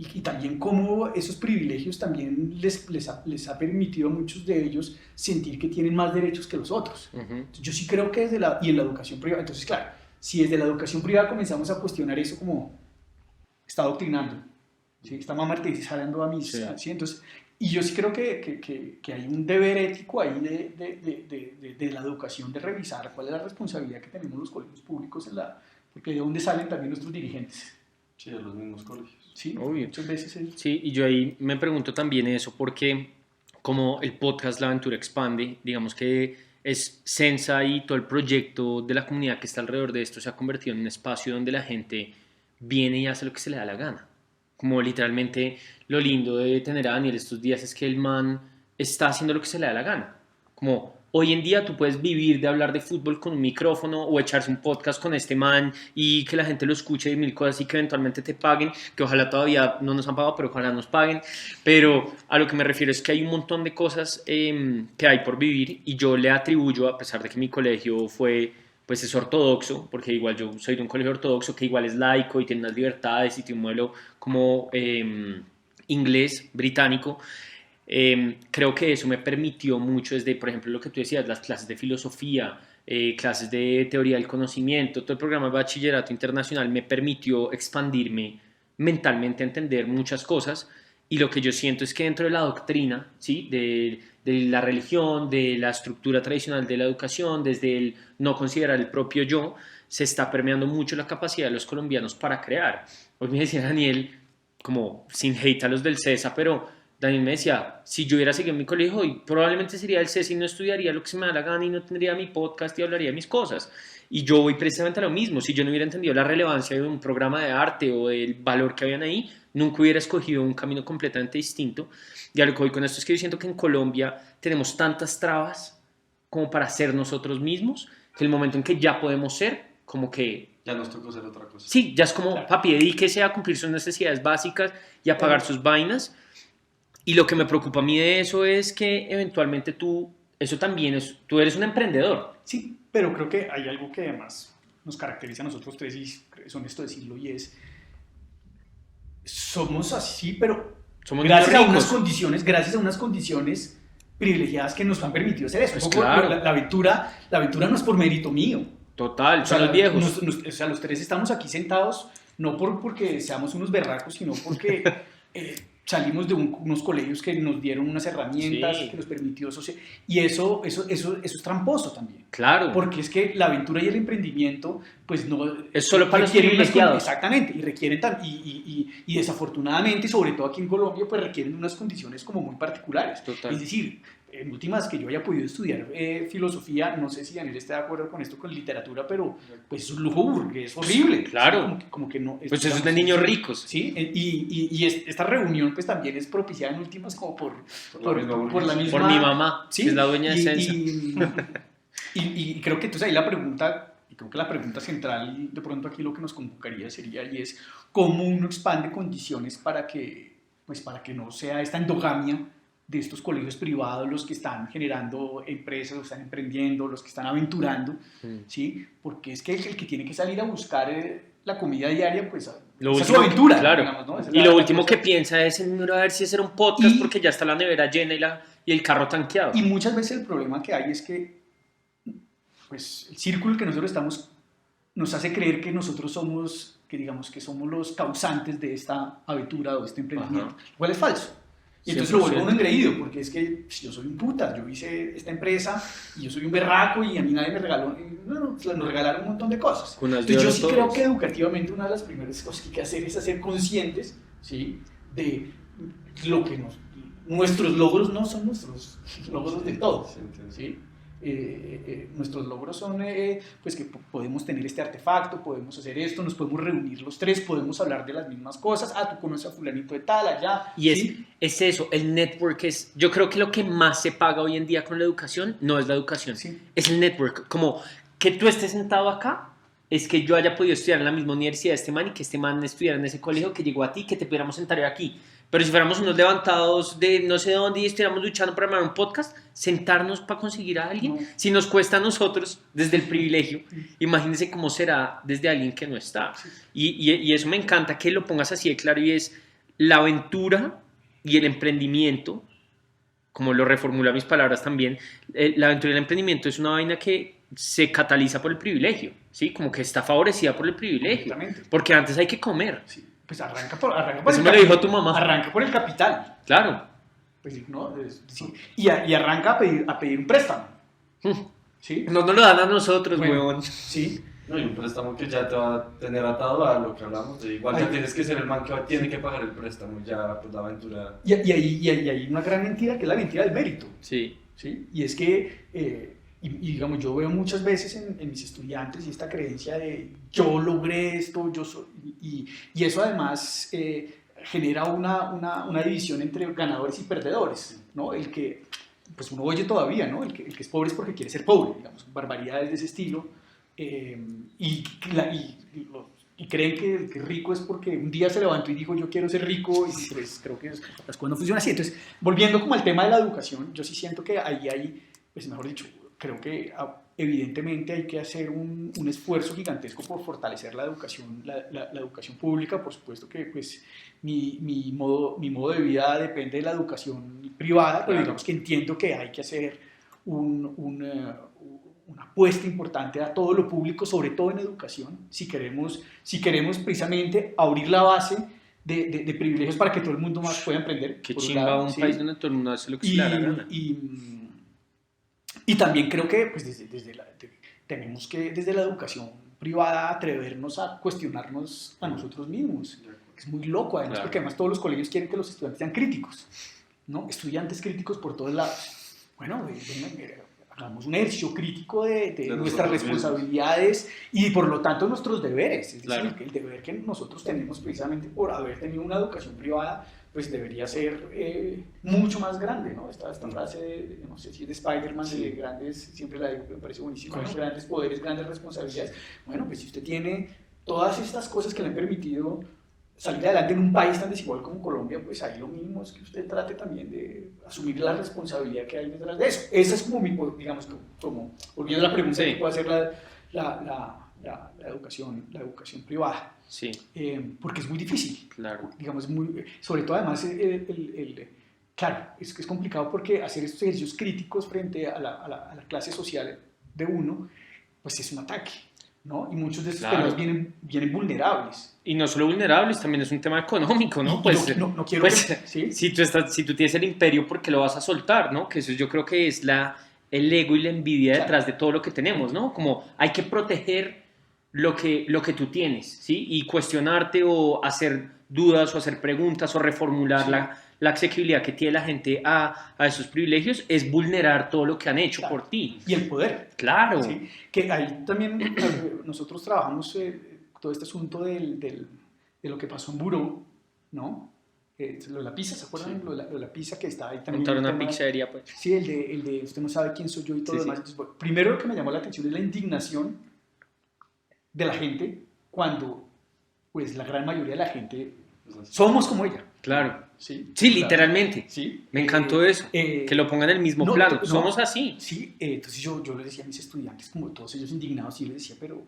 y también cómo esos privilegios también les ha permitido a muchos de ellos sentir que tienen más derechos que los otros. Entonces, yo sí creo que y en la educación privada, entonces claro, si desde la educación privada comenzamos a cuestionar eso como está adoctrinando, ¿sí? Está mamartizando a mis... Sí. ¿sí? Entonces, y yo sí creo que hay un deber ético ahí de la educación, de revisar cuál es la responsabilidad que tenemos los colegios públicos porque de dónde salen también nuestros dirigentes. Sí, de los mismos colegios. Sí, obvio. muchas veces Sí, y yo ahí me pregunto también eso, porque como el podcast La Aventura Expande, digamos que es Sensa y todo el proyecto de la comunidad que está alrededor de esto se ha convertido en un espacio donde la gente viene y hace lo que se le da la gana. Como literalmente lo lindo de tener a Daniel estos días es que el man está haciendo lo que se le da la gana. Como hoy en día tú puedes vivir de hablar de fútbol con un micrófono o echarse un podcast con este man y que la gente lo escuche y mil cosas y que eventualmente te paguen, que ojalá todavía no nos han pagado, pero ojalá nos paguen. Pero a lo que me refiero es que hay un montón de cosas que hay por vivir y yo le atribuyo, a pesar de que mi colegio fue, pues es ortodoxo, porque igual yo soy de un colegio ortodoxo que igual es laico y tiene unas libertades y tiene un modelo como inglés, británico. Creo que eso me permitió mucho desde, por ejemplo, lo que tú decías, las clases de filosofía, clases de teoría del conocimiento, todo el programa de bachillerato internacional me permitió expandirme mentalmente, a entender muchas cosas, y lo que yo siento es que dentro de la doctrina, ¿sí? de la religión, de la estructura tradicional de la educación, desde el no considerar el propio yo, se está permeando mucho la capacidad de los colombianos para crear. Hoy me decía Daniel, como sin hate a los del CESA, pero Daniel me decía, si yo hubiera seguido en mi colegio, hoy probablemente sería el CESA y no estudiaría lo que se me da la gana y no tendría mi podcast y hablaría de mis cosas. Y yo voy precisamente a lo mismo. Si yo no hubiera entendido la relevancia de un programa de arte o del valor que habían ahí, nunca hubiera escogido un camino completamente distinto. Y a lo que voy con esto es que yo siento que en Colombia tenemos tantas trabas como para ser nosotros mismos, que el momento en que ya podemos ser, como que Ya nos tocó hacer otra cosa. sí, ya es como, Claro. papi, dedíquese a cumplir sus necesidades básicas y a pagar sus vainas. Y lo que me preocupa a mí de eso es que eventualmente tú, eso también es, tú eres un emprendedor. Sí, pero creo que hay algo que además nos caracteriza a nosotros tres y es honesto decirlo y es, somos así, pero Somos gracias a niños unas ricos. condiciones, gracias a unas condiciones privilegiadas que nos han permitido hacer eso. Pues Un poco claro. la aventura no es por mérito mío. Total, O sea, son los viejos. o sea, los tres estamos aquí sentados no porque seamos unos berracos, sino porque salimos de unos colegios que nos dieron unas herramientas, Sí. que nos permitió y eso es tramposo también. Claro. Porque es que la aventura y el emprendimiento, pues no... Es solo para los requieren privilegiados. Exactamente, y requieren y desafortunadamente, sobre todo aquí en Colombia, pues requieren unas condiciones como muy particulares. Total. Es decir, en últimas que yo haya podido estudiar filosofía, no sé si Daniel está de acuerdo con esto, con literatura, pero pues es un lujo burgués horrible. Claro. Como que no... Pues eso es de niños ricos. Sí, esta reunión pues también es propiciada en últimas como por la misma... Por mi mamá, Sí, que es la dueña de Sensa. Y creo que entonces ahí la pregunta, y creo que la pregunta central, y de pronto aquí lo que nos convocaría sería, y es, ¿cómo uno expande condiciones para que no sea esta endogamia de estos colegios privados los que están generando empresas, los que están emprendiendo, los que están aventurando, ¿sí? Porque es que el que tiene que salir a buscar la comida diaria, pues Lo esa es su último, aventura, claro. digamos, ¿no? Esa es Y la- lo la último cosa. que piensa es en a ver si hacer un podcast Y- porque ya está la nevera llena y el carro tanqueado. Y muchas veces el problema que hay es que pues, el círculo que nosotros estamos nos hace creer que nosotros somos, que digamos que somos los causantes de esta aventura o de este emprendimiento. Ajá. Igual es falso. Y entonces lo 100%. vuelve uno engreído, porque es que pues, yo soy un puta, yo hice esta empresa y yo soy un berraco y a mí nadie me regaló, nos regalaron un montón de cosas. Cunas de Entonces yo oro sí todos. creo que educativamente una de las primeras cosas que hay que hacer es hacer conscientes, ¿sí? De lo que nuestros logros no son nuestros logros de todos, Sí, entiendo. ¿sí? Nuestros logros son pues que podemos tener este artefacto, podemos hacer esto, nos podemos reunir los tres, podemos hablar de las mismas cosas, tú conoces a fulanito de tal, allá, Y ¿sí? es eso, el network es, yo creo que lo que más se paga hoy en día con la educación no es la educación, Sí. es el network, como que tú estés sentado acá, es que yo haya podido estudiar en la misma universidad de este man y que este man estudiara en ese colegio que llegó a ti, que te pudiéramos sentar aquí. Pero si fuéramos unos levantados de no sé dónde y estuviéramos luchando para armar un podcast, sentarnos para conseguir a alguien, No. si nos cuesta a nosotros desde el privilegio, imagínense cómo será desde alguien que no está. Y eso me encanta que lo pongas así de claro y es la aventura y el emprendimiento, como lo reformula mis palabras también, la aventura y el emprendimiento es una vaina que se cataliza por el privilegio, ¿sí? Como que está favorecida por el privilegio, Completamente. porque antes hay que comer, Sí. Pues arranca por Eso el me lo dijo tu mamá. Arranca por el capital. claro. Pues, ¿no? Sí. Y arranca a pedir un préstamo. ¿Sí? No nos lo dan a nosotros, Bueno. huevón. Sí. No, y un préstamo que ya te va a tener atado a lo que hablamos. De igual Ay. ya tienes que ser el man que tiene que pagar el préstamo. Ya, pues la aventura. Y hay una gran mentira que es la mentira del mérito. Sí. ¿Sí? Y es que digamos, yo veo muchas veces en mis estudiantes y esta creencia de yo logré esto, yo soy, y eso además genera una división entre ganadores y perdedores, ¿no? El que, pues uno oye todavía, ¿no? El que es pobre es porque quiere ser pobre, digamos, barbaridades de ese estilo, y creen que el que es rico es porque un día se levantó y dijo yo quiero ser rico, y pues creo que las cosas no funcionan así. Entonces, volviendo como al tema de la educación, yo sí siento que ahí hay, pues mejor dicho, creo que evidentemente hay que hacer un esfuerzo gigantesco por fortalecer la educación pública. Por supuesto que pues mi modo de vida depende de la educación privada, pero digamos que entiendo que hay que hacer una apuesta importante a todo lo público, sobre todo en educación, si queremos precisamente abrir la base de privilegios para que todo el mundo más pueda aprender. Qué chimba un país donde todo el mundo hace lo que se le da la gana. Y también creo que pues, tenemos que desde la educación privada atrevernos a cuestionarnos a nosotros mismos. Es muy loco además, porque además todos los colegios quieren que los estudiantes sean críticos, ¿no? Estudiantes críticos por todos lados. Bueno, hagamos un ejercicio crítico de nuestras responsabilidades y por lo tanto nuestros deberes. Es decir, que el deber que nosotros tenemos precisamente por haber tenido una educación privada pues debería ser mucho más grande, ¿no? Esta frase, no sé si es de Spider-Man, de grandes, siempre la digo, me parece buenísima, ¿no? Grandes poderes, grandes responsabilidades. Bueno, pues si usted tiene todas estas cosas que le han permitido salir adelante en un país tan desigual como Colombia, pues ahí lo mismo es que usted trate también de asumir la responsabilidad que hay detrás de eso. Esa es como mi, digamos, como volviendo a la pregunta que puede hacer la educación privada. Sí. Porque es muy difícil. Claro. Digamos, sobre todo además, claro, es que es complicado porque hacer estos ejercicios críticos frente a la clase social de uno, pues es un ataque, ¿no? Y muchos de estos pelados vienen vulnerables. Y no solo vulnerables, también es un tema económico, ¿no? Pues, no quiero pues, ¿sí? si tú tienes el imperio, ¿por qué lo vas a soltar, no? Que eso yo creo que es el ego y la envidia detrás de todo lo que tenemos, ¿no? Como hay que proteger lo que tú tienes, ¿sí? Y cuestionarte o hacer dudas o hacer preguntas o reformular la accesibilidad que tiene la gente a esos privilegios es vulnerar todo lo que han hecho por ti. Y el poder. Claro. ¿Sí? Que ahí también nosotros trabajamos todo este asunto de lo que pasó en Buró, ¿no? Lo de la pizza, ¿se acuerdan? Lo de la pizza que está ahí también. Montar una pizzería, pues. Sí, el de usted no sabe quién soy yo y todo lo demás. Entonces, bueno, primero lo que me llamó la atención es la indignación de la gente cuando, pues, la gran mayoría de la gente somos como ella. Claro. Sí, literalmente. Sí. Me encantó eso. Que lo pongan en el mismo plano. Somos así. Sí, entonces yo les decía a mis estudiantes, como todos ellos indignados, y les decía, pero...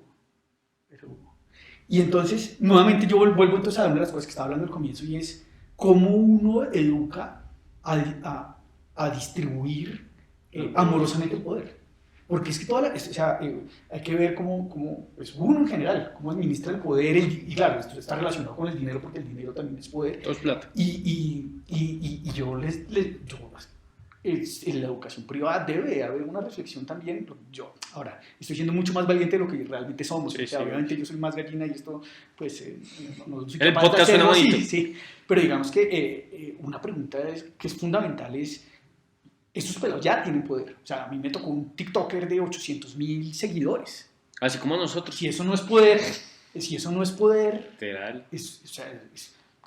Y entonces, nuevamente yo vuelvo entonces a una de las cosas que estaba hablando al comienzo, y es cómo uno educa a distribuir amorosamente el poder. Porque es que hay que ver cómo pues uno en general, cómo administra el poder, y claro, esto está relacionado con el dinero, porque el dinero también es poder. Todo es plata. Y yo en la educación privada debe haber una reflexión también. Yo ahora estoy siendo mucho más valiente de lo que realmente somos. Sí, obviamente yo soy más gallina y esto, pues, no soy el capaz podcast de hacerlo suena bonito. sí. Pero digamos que una pregunta que es fundamental es, estos pelados ya tienen poder. O sea, a mí me tocó un TikToker de 800,000 seguidores. Así como nosotros. Si eso no es poder, Literal.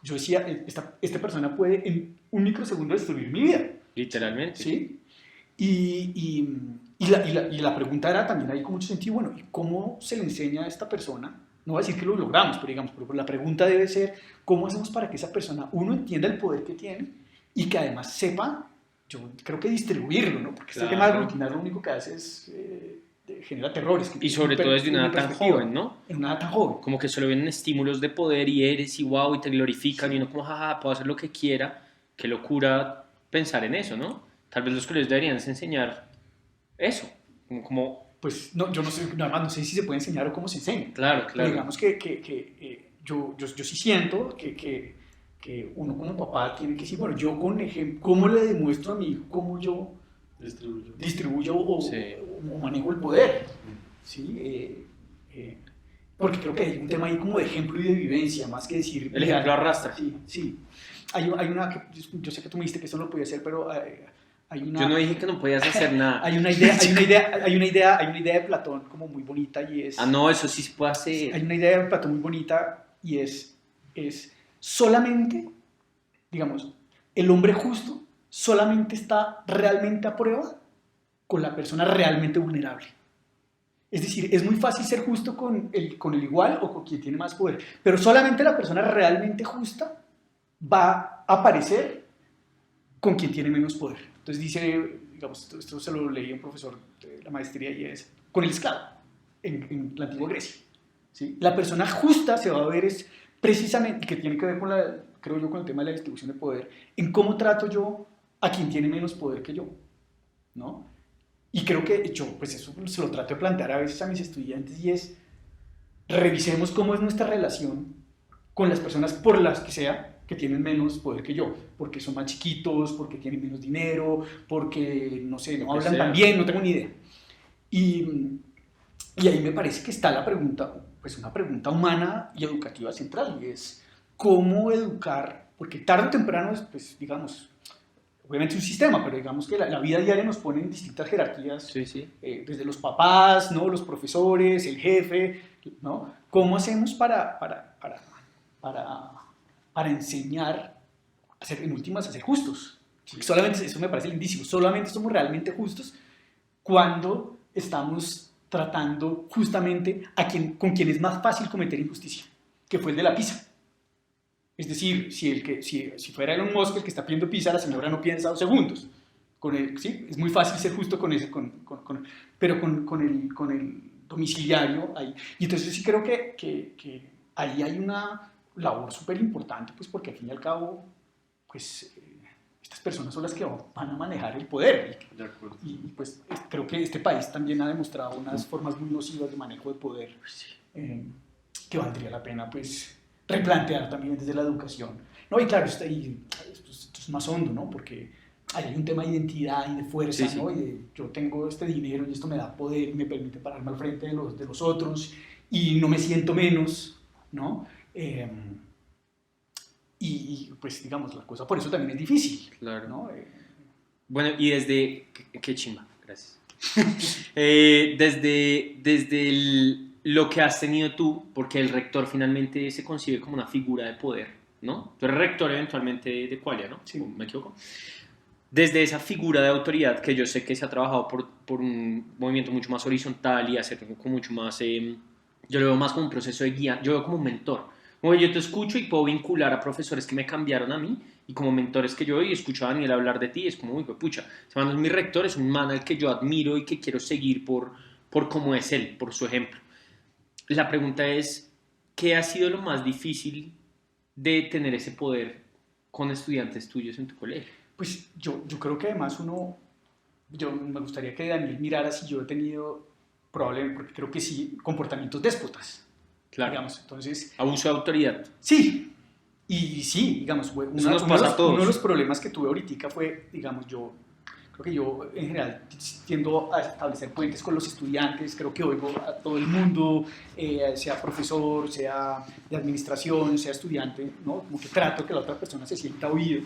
yo decía, esta persona puede en un microsegundo destruir mi vida. Literalmente. ¿Sí? Y la pregunta era también ahí con mucho sentido, bueno, ¿y cómo se le enseña a esta persona? No voy a decir que lo logramos, pero la pregunta debe ser, ¿cómo hacemos para que esa persona, uno, entienda el poder que tiene y que además sepa, yo creo que distribuirlo, ¿no? Porque este tema de rutinar lo único que hace es genera terrores. Y sobre todo desde una edad tan joven, ¿no? En una edad tan joven. Como que solo vienen estímulos de poder y eres y wow y te glorifican y uno como jaja, puedo hacer lo que quiera. Qué locura pensar en eso, ¿no? Tal vez los colegios deberían enseñar eso, como... Pues no, yo no sé, nada más no sé si se puede enseñar o cómo se enseña. Claro. Pero digamos que yo sí siento que uno como papá tiene que decir, bueno, yo con ejemplo, ¿cómo le demuestro a mi hijo cómo yo distribuyo o manejo el poder? ¿Sí? Porque creo que hay un tema ahí como de ejemplo y de vivencia, más que decir... El ejemplo arrastra. Sí. Hay una que yo sé que tú me dijiste que eso no lo podía hacer, pero Yo no dije que no podías hacer nada. Hay una idea de Platón como muy bonita y es... No, eso sí se puede hacer. Hay una idea de Platón muy bonita y es solamente, digamos, el hombre justo solamente está realmente a prueba con la persona realmente vulnerable. Es decir, es muy fácil ser justo con el igual o con quien tiene más poder, pero solamente la persona realmente justa va a aparecer con quien tiene menos poder. Entonces dice, digamos, esto se lo leí a un profesor de la maestría y es con el esclavo en la antigua Grecia. ¿Sí? La persona justa se va a ver es precisamente, que tiene que ver con creo yo, con el tema de la distribución de poder, en cómo trato yo a quien tiene menos poder que yo, ¿no? Y creo que yo, pues eso se lo trato de plantear a veces a mis estudiantes y es, revisemos cómo es nuestra relación con las personas por las que sea, que tienen menos poder que yo, porque son más chiquitos, porque tienen menos dinero, porque, no sé, no hablan tan bien, no tengo ni idea. Y ahí me parece que está la pregunta, pues una pregunta humana y educativa central, y es cómo educar, porque tarde o temprano es, pues, digamos, obviamente un sistema, pero digamos que la vida diaria nos pone en distintas jerarquías, Sí. desde los papás, ¿no? Los profesores, el jefe, ¿no? ¿Cómo hacemos para enseñar, en últimas, a ser justos? Solamente, eso me parece lindísimo, solamente somos realmente justos cuando estamos tratando justamente con quien es más fácil cometer injusticia, que fue el de la pizza. Es decir, si fuera Elon Musk el que está pidiendo pizza, la señora no piensa 2 segundos. ¿Sí? Es muy fácil ser justo con ese, pero con el domiciliario ahí. Y entonces yo sí creo que ahí hay una labor súper importante, pues porque al fin y al cabo, pues estas personas son las que van a manejar el poder. De acuerdo. Y pues creo que este país también ha demostrado unas formas muy nocivas de manejo de poder que valdría la pena, pues, replantear también desde la educación. No, y claro, esto es más hondo, ¿no? Porque hay un tema de identidad y de fuerza, Sí. ¿no? Y de yo tengo este dinero y esto me da poder y me permite pararme al frente de los otros y no me siento menos, ¿no? Y pues, digamos, la cosa por eso también es difícil, Claro. ¿no? Bueno, y desde... Qué chimba, gracias. Desde lo que has tenido tú, porque el rector finalmente se concibe como una figura de poder, ¿no? Tú eres rector eventualmente de Qualia, ¿no? Sí. ¿Me equivoco? Desde esa figura de autoridad que yo sé que se ha trabajado por un movimiento mucho más horizontal y hacer con mucho más... yo lo veo más como un proceso de guía, yo veo como un mentor. Como yo te escucho y puedo vincular a profesores que me cambiaron a mí y como mentores que yo y escucho a Daniel hablar de ti, es como, uy, pucha, ese man es mi rector, es un man al que yo admiro y que quiero seguir por cómo es él, por su ejemplo. La pregunta es, ¿qué ha sido lo más difícil de tener ese poder con estudiantes tuyos en tu colegio? Pues yo creo que además yo me gustaría que Daniel mirara si yo he tenido, probablemente, porque creo que sí, comportamientos déspotas. Claro. Digamos, entonces, Abuso de autoridad. sí, y sí, digamos, Eso nos pasa a todos. uno de los problemas que tuve ahorita fue, digamos, creo que yo en general tiendo a establecer puentes con los estudiantes, creo que oigo a todo el mundo, sea profesor, sea de administración, sea estudiante, ¿no? Como que trato que la otra persona se sienta oído.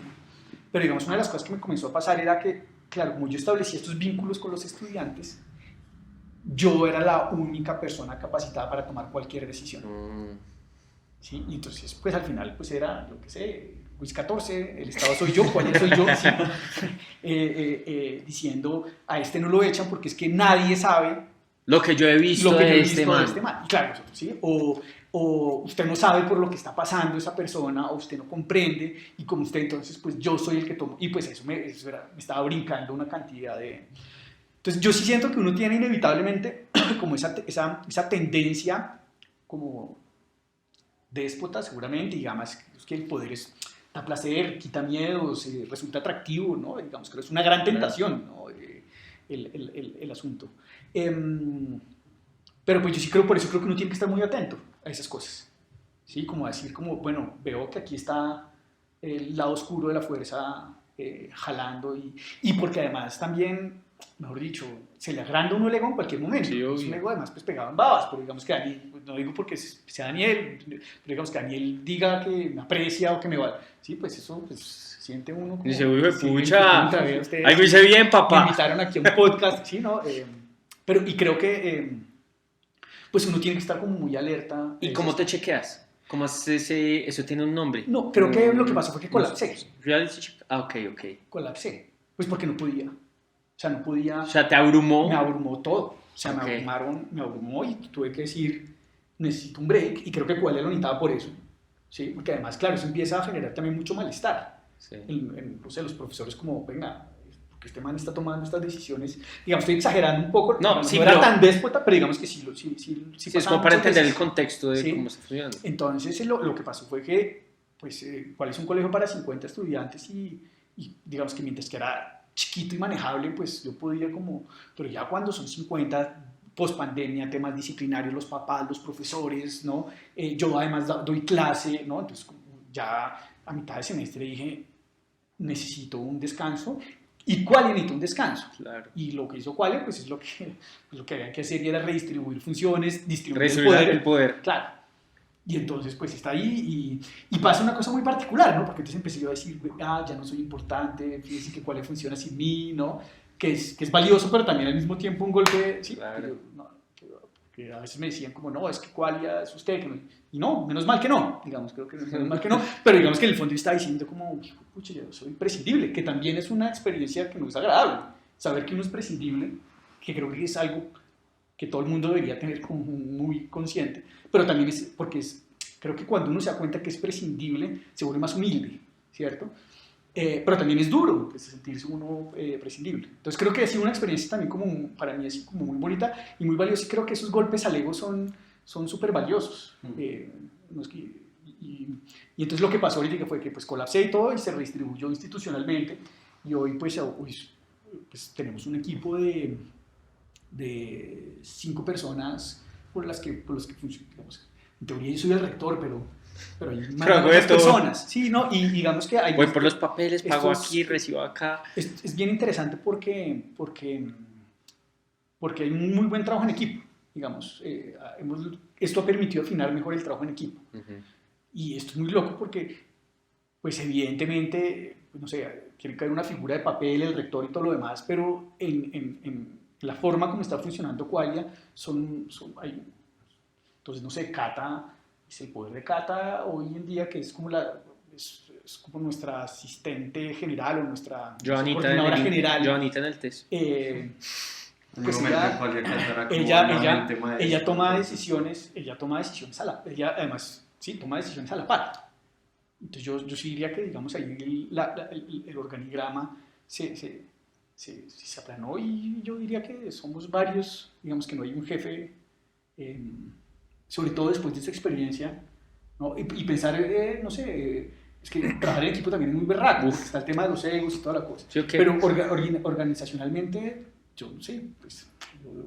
Pero digamos, una de las cosas que me comenzó a pasar era que, claro, como yo establecía estos vínculos con los estudiantes, yo era la única persona capacitada para tomar cualquier decisión. ¿Sí? Y entonces, pues al final, pues era, lo que sé, Luis XIV, el Estado soy yo, ¿cuál soy yo? ¿Sí? Diciendo, a este no lo echan porque es que nadie sabe Lo que yo he visto de este man. Y claro, ¿sí? O usted no sabe por lo que está pasando esa persona, o usted no comprende, y como usted entonces, pues yo soy el que tomo, y pues eso me estaba brincando una cantidad de... Entonces yo sí siento que uno tiene inevitablemente como esa tendencia como déspota seguramente, y además es que el poder da placer, quita miedos, resulta atractivo, ¿no? Digamos que es una gran tentación, ¿no? El asunto. Pero pues yo sí creo, por eso creo que uno tiene que estar muy atento a esas cosas, ¿sí? Como decir, como, bueno, veo que aquí está el lado oscuro de la fuerza jalando, y porque además también, mejor dicho, se le agranda uno el ego en cualquier momento. Sí, es un ego además pues pegado en babas, pero digamos que Daniel, pues, no digo porque sea Daniel, pero digamos que Daniel diga que me aprecia o que me va, sí, pues eso, pues siente uno como... Dice, uy, sí, pucha, otra vez ustedes algo hice bien, me papá. invitaron aquí a un podcast, ¿sí, no? Y creo que pues uno tiene que estar como muy alerta. ¿Y cómo te chequeas? ¿Cómo haces eso tiene un nombre? No, creo que lo que pasó fue que colapsé. Reality check. Ah, ok. Colapsé. Pues porque no podía. O sea, no podía. O sea, te abrumó. Me abrumó todo. O sea, Ok. me abrumó y tuve que decir, necesito un break. Y creo que Qualia lo necesitaba por eso. ¿Sí? Porque además, claro, eso empieza a generar también mucho malestar. Sí. No sé, los profesores como, venga, porque este man está tomando estas decisiones. Digamos, estoy exagerando un poco. No, sí, era pero- tan déspota, pero digamos que sí Sí, es pasaba como para muchas entender el veces. contexto de Sí. cómo está funcionando. Entonces lo que pasó fue que, pues, ¿cuál es un colegio para 50 estudiantes? Y digamos que mientras que era chiquito y manejable, pues yo podía como, pero ya cuando son 50, post pandemia, temas disciplinarios, los papás, los profesores, ¿no? Yo además doy clase, ¿no? Entonces como ya a mitad de semestre dije, necesito un descanso. ¿Y Qualia necesita un descanso? Claro. Y lo que hizo Qualia, pues es lo que había que hacer y era redistribuir funciones, distribuir Resolver el poder. Claro. Y entonces, pues está ahí y pasa una cosa muy particular, ¿no? Porque entonces empecé yo a decir, ya no soy importante, fíjese que Qualia funciona sin mí, ¿no? Que es valioso, pero también al mismo tiempo un golpe, ¿sí? Claro. Que a veces me decían como, no, es que Qualia es usted, y no, menos mal que no, digamos, creo que menos mal que no, pero digamos que en el fondo está diciendo como, pucha, yo soy prescindible, que también es una experiencia que no es agradable, saber que uno es prescindible, que creo que es algo que todo el mundo debería tener como muy consciente, pero también es porque creo que cuando uno se da cuenta que es prescindible, se vuelve más humilde, ¿cierto? Pero también es duro pues, sentirse uno prescindible. Entonces creo que ha sido una experiencia también como, para mí así como muy bonita y muy valiosa, y creo que esos golpes al ego son súper valiosos. No es que, y entonces lo que pasó ahorita fue que pues colapsé y todo y se redistribuyó institucionalmente, y hoy pues tenemos un equipo de 5 personas por los que funcionamos. En teoría yo soy el rector, pero hay más personas. Sí, ¿no? Y digamos que hay... Voy por los papeles, pago estos- aquí, recibo acá. Es bien interesante porque hay un muy buen trabajo en equipo, digamos. Esto ha permitido afinar mejor el trabajo en equipo. Y esto es muy loco porque, pues evidentemente, no sé, quiere caer una figura de papel, el rector y todo lo demás, pero en la forma como está funcionando Qualia, entonces, no sé, Cata, es el poder de Cata hoy en día, que es como es como nuestra asistente general o nuestra coordinadora general. Joanita en el test. Pues ella toma decisiones, ella además, sí, toma decisiones a la par. Entonces yo sí diría que, digamos, ahí el organigrama se aplanó, y yo diría que somos varios, digamos que no hay un jefe, sobre todo después de esta experiencia, ¿no? Y pensar, no sé, es que trabajar en equipo también es muy berraco, porque está el tema de los egos y toda la cosa. Sí, okay. Pero organizacionalmente, yo no sé, pues...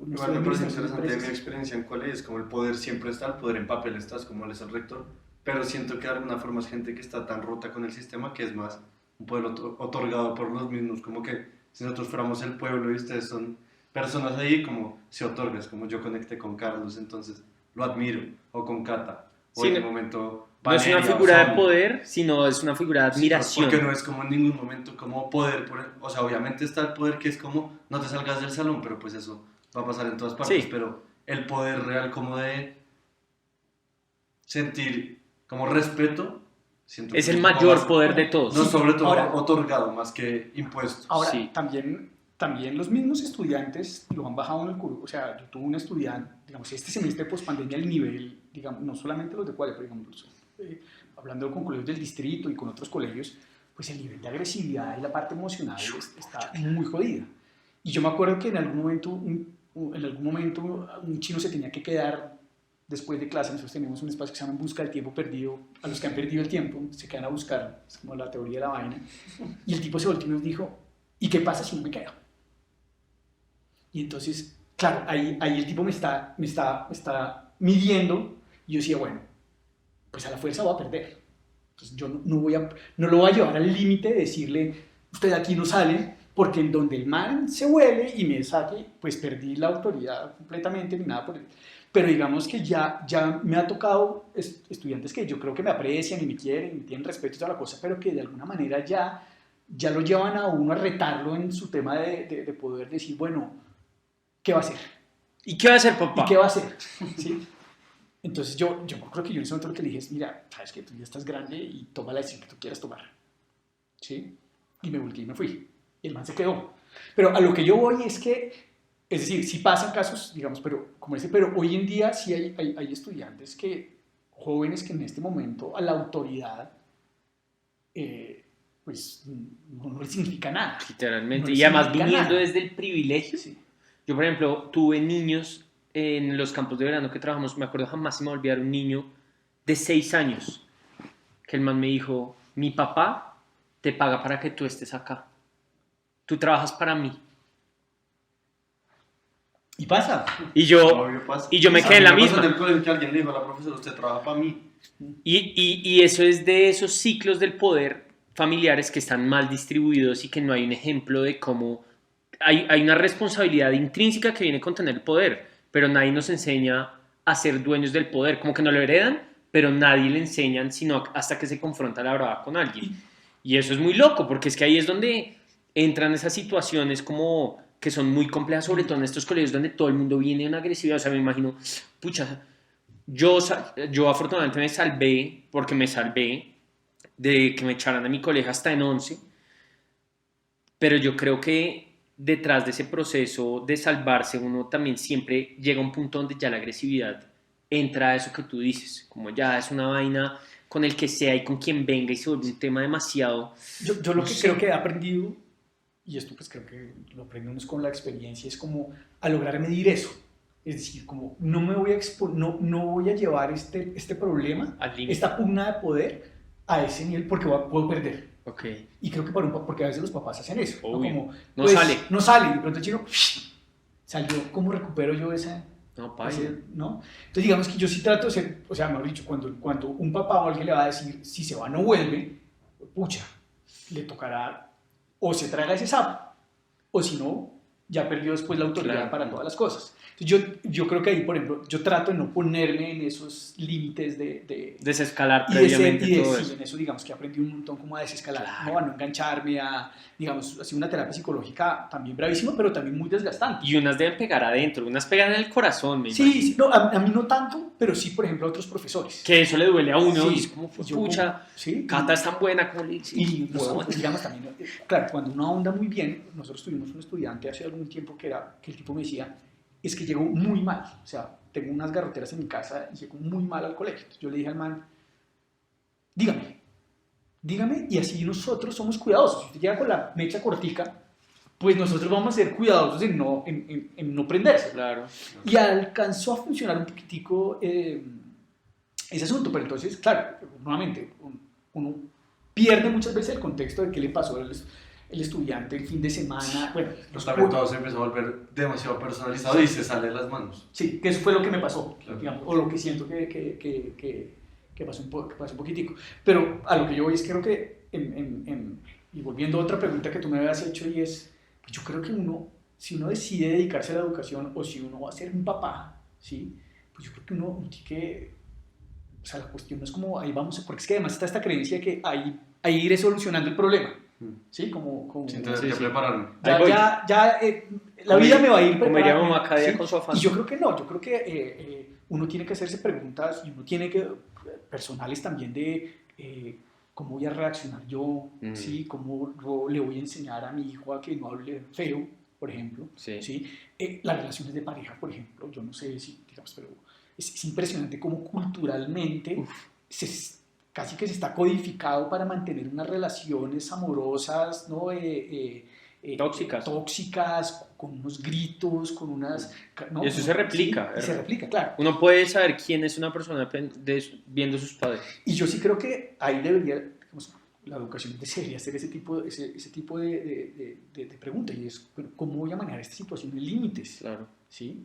Igual me parece interesante de mi experiencia en Qualia, es como el poder siempre está, el poder en papel estás, como él es el rector, pero siento que de alguna forma es gente que está tan rota con el sistema que es más un poder otorgado por los mismos, como que si nosotros fuéramos el pueblo y ustedes son personas ahí, como se otorga, es como yo conecté con Carlos, entonces lo admiro, o con Cata, o Sí, en el no- momento... No es una Valeria, figura de Sonia. poder, sino es una figura de admiración. Porque no es como en ningún momento como poder, o sea, obviamente está el poder que es como no te salgas del salón, pero pues eso va a pasar en todas partes, Sí. pero el poder real como de sentir como respeto, siento Es que el un poco mayor más- poder de todos. No, sobre todo Ahora- otorgado más que impuesto. Ahora, Sí. también los mismos estudiantes lo han bajado en el curso. O sea, yo tuve un estudiante, digamos, este semestre post-pandemia, el nivel, digamos, no solamente los de Qualia, pero digamos, hablando con colegios del distrito y con otros colegios, pues el nivel de agresividad y la parte emocional está muy jodida. Y yo me acuerdo que en algún momento un chino se tenía que quedar después de clase. Nosotros tenemos un espacio que se llama En Busca del Tiempo Perdido. A los que han perdido el tiempo se quedan a buscar, es como la teoría de la vaina. Y el tipo se volteó y nos dijo, ¿y qué pasa si no me quedo? Y entonces, claro, ahí el tipo me está midiendo, y yo decía, bueno, pues a la fuerza voy a perder. Entonces yo no lo voy a llevar al límite de decirle, usted de aquí no sale, porque en donde el man se huele y me saque, pues perdí la autoridad completamente, ni nada por el... Pero digamos que ya me ha tocado estudiantes que yo creo que me aprecian y me quieren y tienen respeto y toda la cosa, pero que de alguna manera ya ya lo llevan a uno a retarlo en su tema de poder decir, bueno, ¿qué va a hacer? ¿Y qué va a hacer, papá? ¿Y qué va a hacer? ¿Sí? Entonces yo creo que yo en ese momento lo que le dije es, mira, sabes que tú ya estás grande y toma la decisión que tú quieras tomar. ¿Sí? Y me volteé y me fui. Y el man se quedó. Pero a lo que yo voy es que, es decir, sí pasan casos, digamos, pero como dice, pero hoy en día sí hay estudiantes jóvenes que en este momento a la autoridad, pues no les significa nada. Literalmente. No Y además significa viniendo nada. desde el privilegio. Sí. Yo, por ejemplo, tuve niños en los campos de verano que trabajamos. Me acuerdo, jamás se me va a olvidar un niño de 6 años que el man me dijo, mi papá te paga para que tú estés acá. Tú trabajas para mí. Y pasa. Y yo Obvio, pasa. me quedé en la A mí me pasó misma. en el colegio que alguien le dijo a la profesora, usted trabaja para mí. Y eso es de esos ciclos del poder familiares que están mal distribuidos y que no hay un ejemplo de cómo hay una responsabilidad intrínseca que viene con tener el poder, pero nadie nos enseña a ser dueños del poder, como que no lo heredan, pero nadie le enseñan sino hasta que se confronta la verdad con alguien. Y eso es muy loco, porque es que ahí es donde entran esas situaciones como que son muy complejas, sobre todo en estos colegios donde todo el mundo viene en agresividad. O sea, me imagino, pucha, yo afortunadamente me salvé, porque me salvé de que me echaran de mi colegio hasta en 11, pero yo creo que detrás de ese proceso de salvarse uno también siempre llega a un punto donde ya la agresividad entra a eso que tú dices, como ya es una vaina con el que sea y con quien venga y se vuelve un tema demasiado... Yo lo no que sé. creo que he aprendido, y esto pues creo que lo aprendemos con la experiencia, es como a lograr medir eso. Es decir, como no me voy a no voy a llevar este problema, Al límite. esta pugna de poder a ese nivel porque puedo perder. Ok. Y creo que porque a veces los papás hacen eso. ¿no? Obvio. Como, No pues, sale. No sale. Y de pronto el chino salió. ¿Cómo recupero yo esa? No, paila. ¿No? Entonces digamos que yo sí trato de ser, o sea, mejor dicho, cuando un papá o alguien le va a decir si se va no vuelve, pucha, le tocará o se traga ese sapo, o si no, ya perdió después la autoridad Claro. para todas las cosas. Entonces yo creo que ahí, por ejemplo, yo trato de no ponerme en esos límites de Desescalar y de previamente todo sí, eso. en eso digamos que aprendí un montón como a desescalar, Claro. ¿no? A no engancharme, a, digamos, así una terapia psicológica también bravísima, pero también muy desgastante. Y unas deben pegar adentro, unas pegan en el corazón, me Sí, imagino. sí, no, a mí no tanto, pero sí, por ejemplo, a otros profesores. Que eso le duele a uno Sí, y es como, yo pucha, sí, Cata es tan buena como le dice. y huevón. digamos también, claro, cuando uno ahonda muy bien, nosotros tuvimos un estudiante hace algún tiempo que el tipo me decía, es que llegó muy mal, o sea, tengo unas garroteras en mi casa y llegó muy mal al colegio. Entonces yo le dije al man, dígame, y así nosotros somos cuidadosos. Si usted llega con la mecha cortica, pues nosotros vamos a ser cuidadosos en no prenderse. Claro. Y alcanzó a funcionar un poquitico ese asunto, pero entonces, claro, nuevamente, uno pierde muchas veces el contexto de qué le pasó al estudiante el fin de semana. Bueno, También todo se empezó a volver demasiado personalizado y se sale de las manos. Sí, que eso fue lo que me pasó, Claro. digamos, o lo que siento que pasó un poquitico. Pero a lo que yo voy es creo que, y volviendo a otra pregunta que tú me habías hecho, y es, pues yo creo que si uno decide dedicarse a la educación, o si uno va a ser un papá, ¿sí? Pues yo creo que uno tiene que, o sea, la cuestión no es como, ahí vamos, porque es que además está esta creencia de que ahí iré solucionando el problema, ¿sí? Como Sin tener Sí, que sí. prepararme. Ahí voy. La vida me va a ir Como diría preparando, mamá cada día ¿sí? con su afán. Y yo creo que no, yo creo que uno tiene que hacerse preguntas y uno tiene que, personales también de cómo voy a reaccionar yo, ¿sí? Cómo yo le voy a enseñar a mi hijo a que no hable feo, por ejemplo, Sí. ¿sí? Las relaciones de pareja, por ejemplo, yo no sé si, digamos, pero es impresionante cómo culturalmente casi que se está codificado para mantener unas relaciones amorosas, ¿no? Tóxicas, con unos gritos, con unas... ¿no? Y eso se replica. Sí, y se replica, claro. Uno puede saber quién es una persona viendo sus padres. Y yo sí creo que ahí debería, digamos, la educación debería hacer ese tipo de preguntas, y es, bueno, ¿cómo voy a manejar esta situación de límites? Claro. ¿Sí?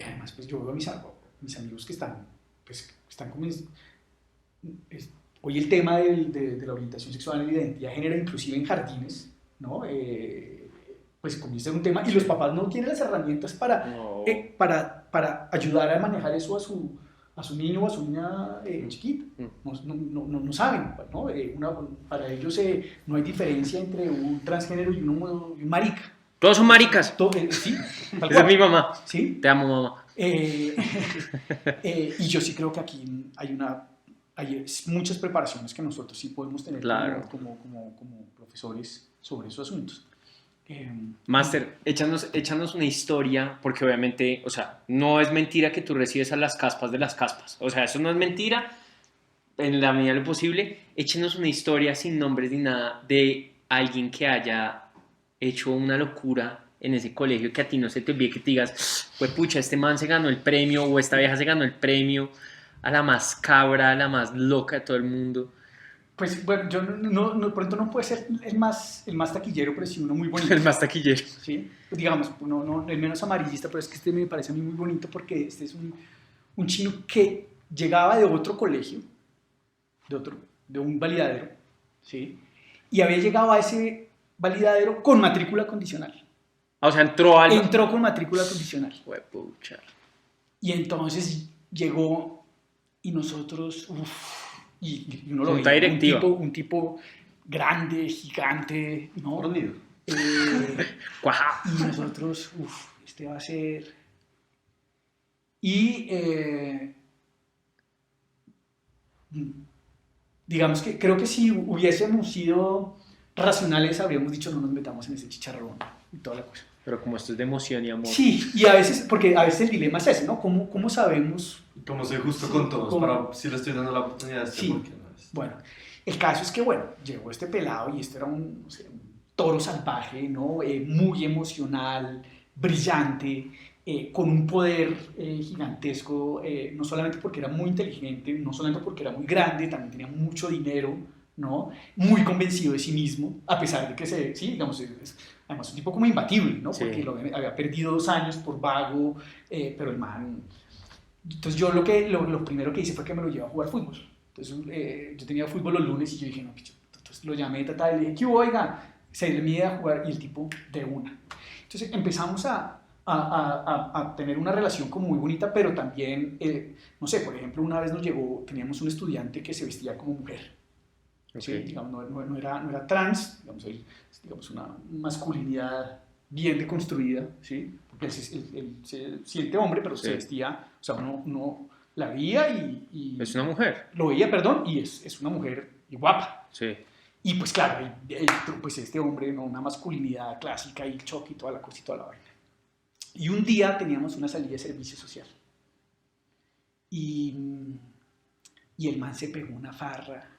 Además, pues yo veo a mis amigos que están como... hoy el tema de la orientación sexual y la identidad de género, inclusive en jardines, ¿no? Pues comienza un tema, y los papás no tienen las herramientas para ayudar a manejar eso a a su niño o a su niña chiquita. No saben, ¿no? Para ellos no hay diferencia entre un transgénero y un marica. Todos son maricas. Sí, tal Esa es cual. mi mamá. ¿Sí? Te amo, mamá. Y yo sí creo que aquí hay muchas preparaciones que nosotros sí podemos tener Claro. como profesores sobre esos asuntos. Máster, échanos una historia, porque obviamente, o sea, no es mentira que tú recibes a las caspas de las caspas. O sea, eso no es mentira, en la medida de lo posible. Échenos una historia sin nombres ni nada de alguien que haya hecho una locura en ese colegio, que a ti no se te olvide, que te digas, pues pucha, este man se ganó el premio, o esta vieja se ganó el premio, a la más cabra, a la más loca de todo el mundo. Pues bueno, yo pronto no puede ser el más taquillero, pero sí uno muy bonito. El más taquillero. ¿Sí? Digamos, no el menos amarillista, pero es que este me parece a mí muy bonito porque este es un chino que llegaba de otro colegio, de un validadero, ¿sí? Y había llegado a ese validadero con matrícula condicional. O sea, entró con matrícula condicional. Pucha. Y entonces llegó y nosotros, y uno lo Junta veía, directiva. un tipo grande, gigante, ¿no? Fornido. Cuajá. Y nosotros, este va a ser... Y digamos que creo que si hubiésemos sido racionales habríamos dicho no nos metamos en ese chicharrón y toda la cosa. Pero como esto es de emoción y amor. Sí, y a veces, porque a veces el dilema es ese, ¿no? ¿Cómo sabemos? Como soy justo con todos, para si le estoy dando la oportunidad, Sí. ¿por qué no es? Bueno, el caso es que, bueno, llegó este pelado y este era un toro salvaje, ¿no? Muy emocional, brillante, con un poder gigantesco, no solamente porque era muy inteligente, no solamente porque era muy grande, también tenía mucho dinero, ¿no? Muy convencido de sí mismo, a pesar de que digamos, además un tipo como imbatible, ¿no? Sí. Porque había perdido 2 años por vago, pero el man... Entonces yo lo primero que hice fue que me lo llevé a jugar fútbol. Entonces yo tenía fútbol los lunes y yo dije, no, entonces lo llamé, y le dije, ¿qué hubo, oiga? Se le mide a jugar y el tipo de una. Entonces empezamos a tener una relación como muy bonita, pero también, no sé, por ejemplo, una vez teníamos un estudiante que se vestía como mujer. Okay. ¿Sí? Digamos, no era trans, digamos una masculinidad bien deconstruida, ¿sí? Porque él se siente hombre, pero se vestía, o sea, uno la veía y... Es una mujer. Lo veía, perdón, y es una mujer y guapa. Sí. Y pues claro, pues este hombre, ¿no? Una masculinidad clásica y el choque y toda la cosa y toda la vaina. Y un día teníamos una salida de servicio social. Y el man se pegó una farra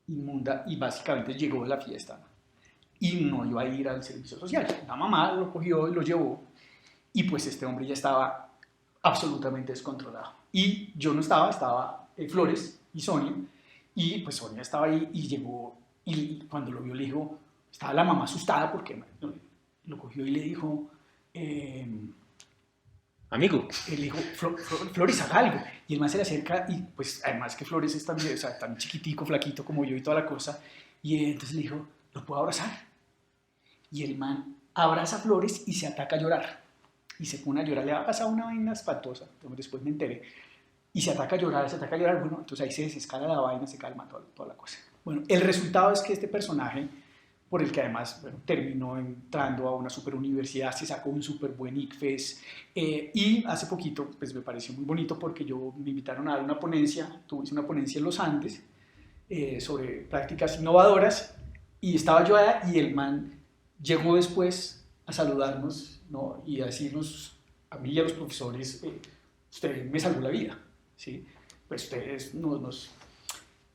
inmunda y básicamente llegó a la fiesta y no iba a ir al servicio social. La mamá lo cogió y lo llevó y pues este hombre ya estaba absolutamente descontrolado. Y yo no estaba Flores y Sonia, y pues Sonia estaba ahí y llegó y cuando lo vio le dijo, estaba la mamá asustada porque lo cogió y le dijo... Amigo. Él dijo, Flores, haga algo. Y el man se le acerca y pues además que Flores es también, o sea, tan chiquitico, flaquito como yo y toda la cosa. Y entonces le dijo, ¿lo puedo abrazar? Y el man abraza a Flores y se ataca a llorar. Y se pone a llorar. Le ha pasado una vaina espantosa, después me enteré. Y se ataca a llorar. Bueno, entonces ahí se desescala la vaina, se calma toda la cosa. Bueno, el resultado es que este personaje, por el que además terminó entrando a una super universidad, se sacó un súper buen ICFES, y hace poquito pues me pareció muy bonito porque me invitaron a dar una ponencia, hice una ponencia en los Andes sobre prácticas innovadoras y estaba yo allá y el man llegó después a saludarnos, ¿no? Y a decirnos a mí y a los profesores, usted me salvó la vida, ¿sí? Pues ustedes nos...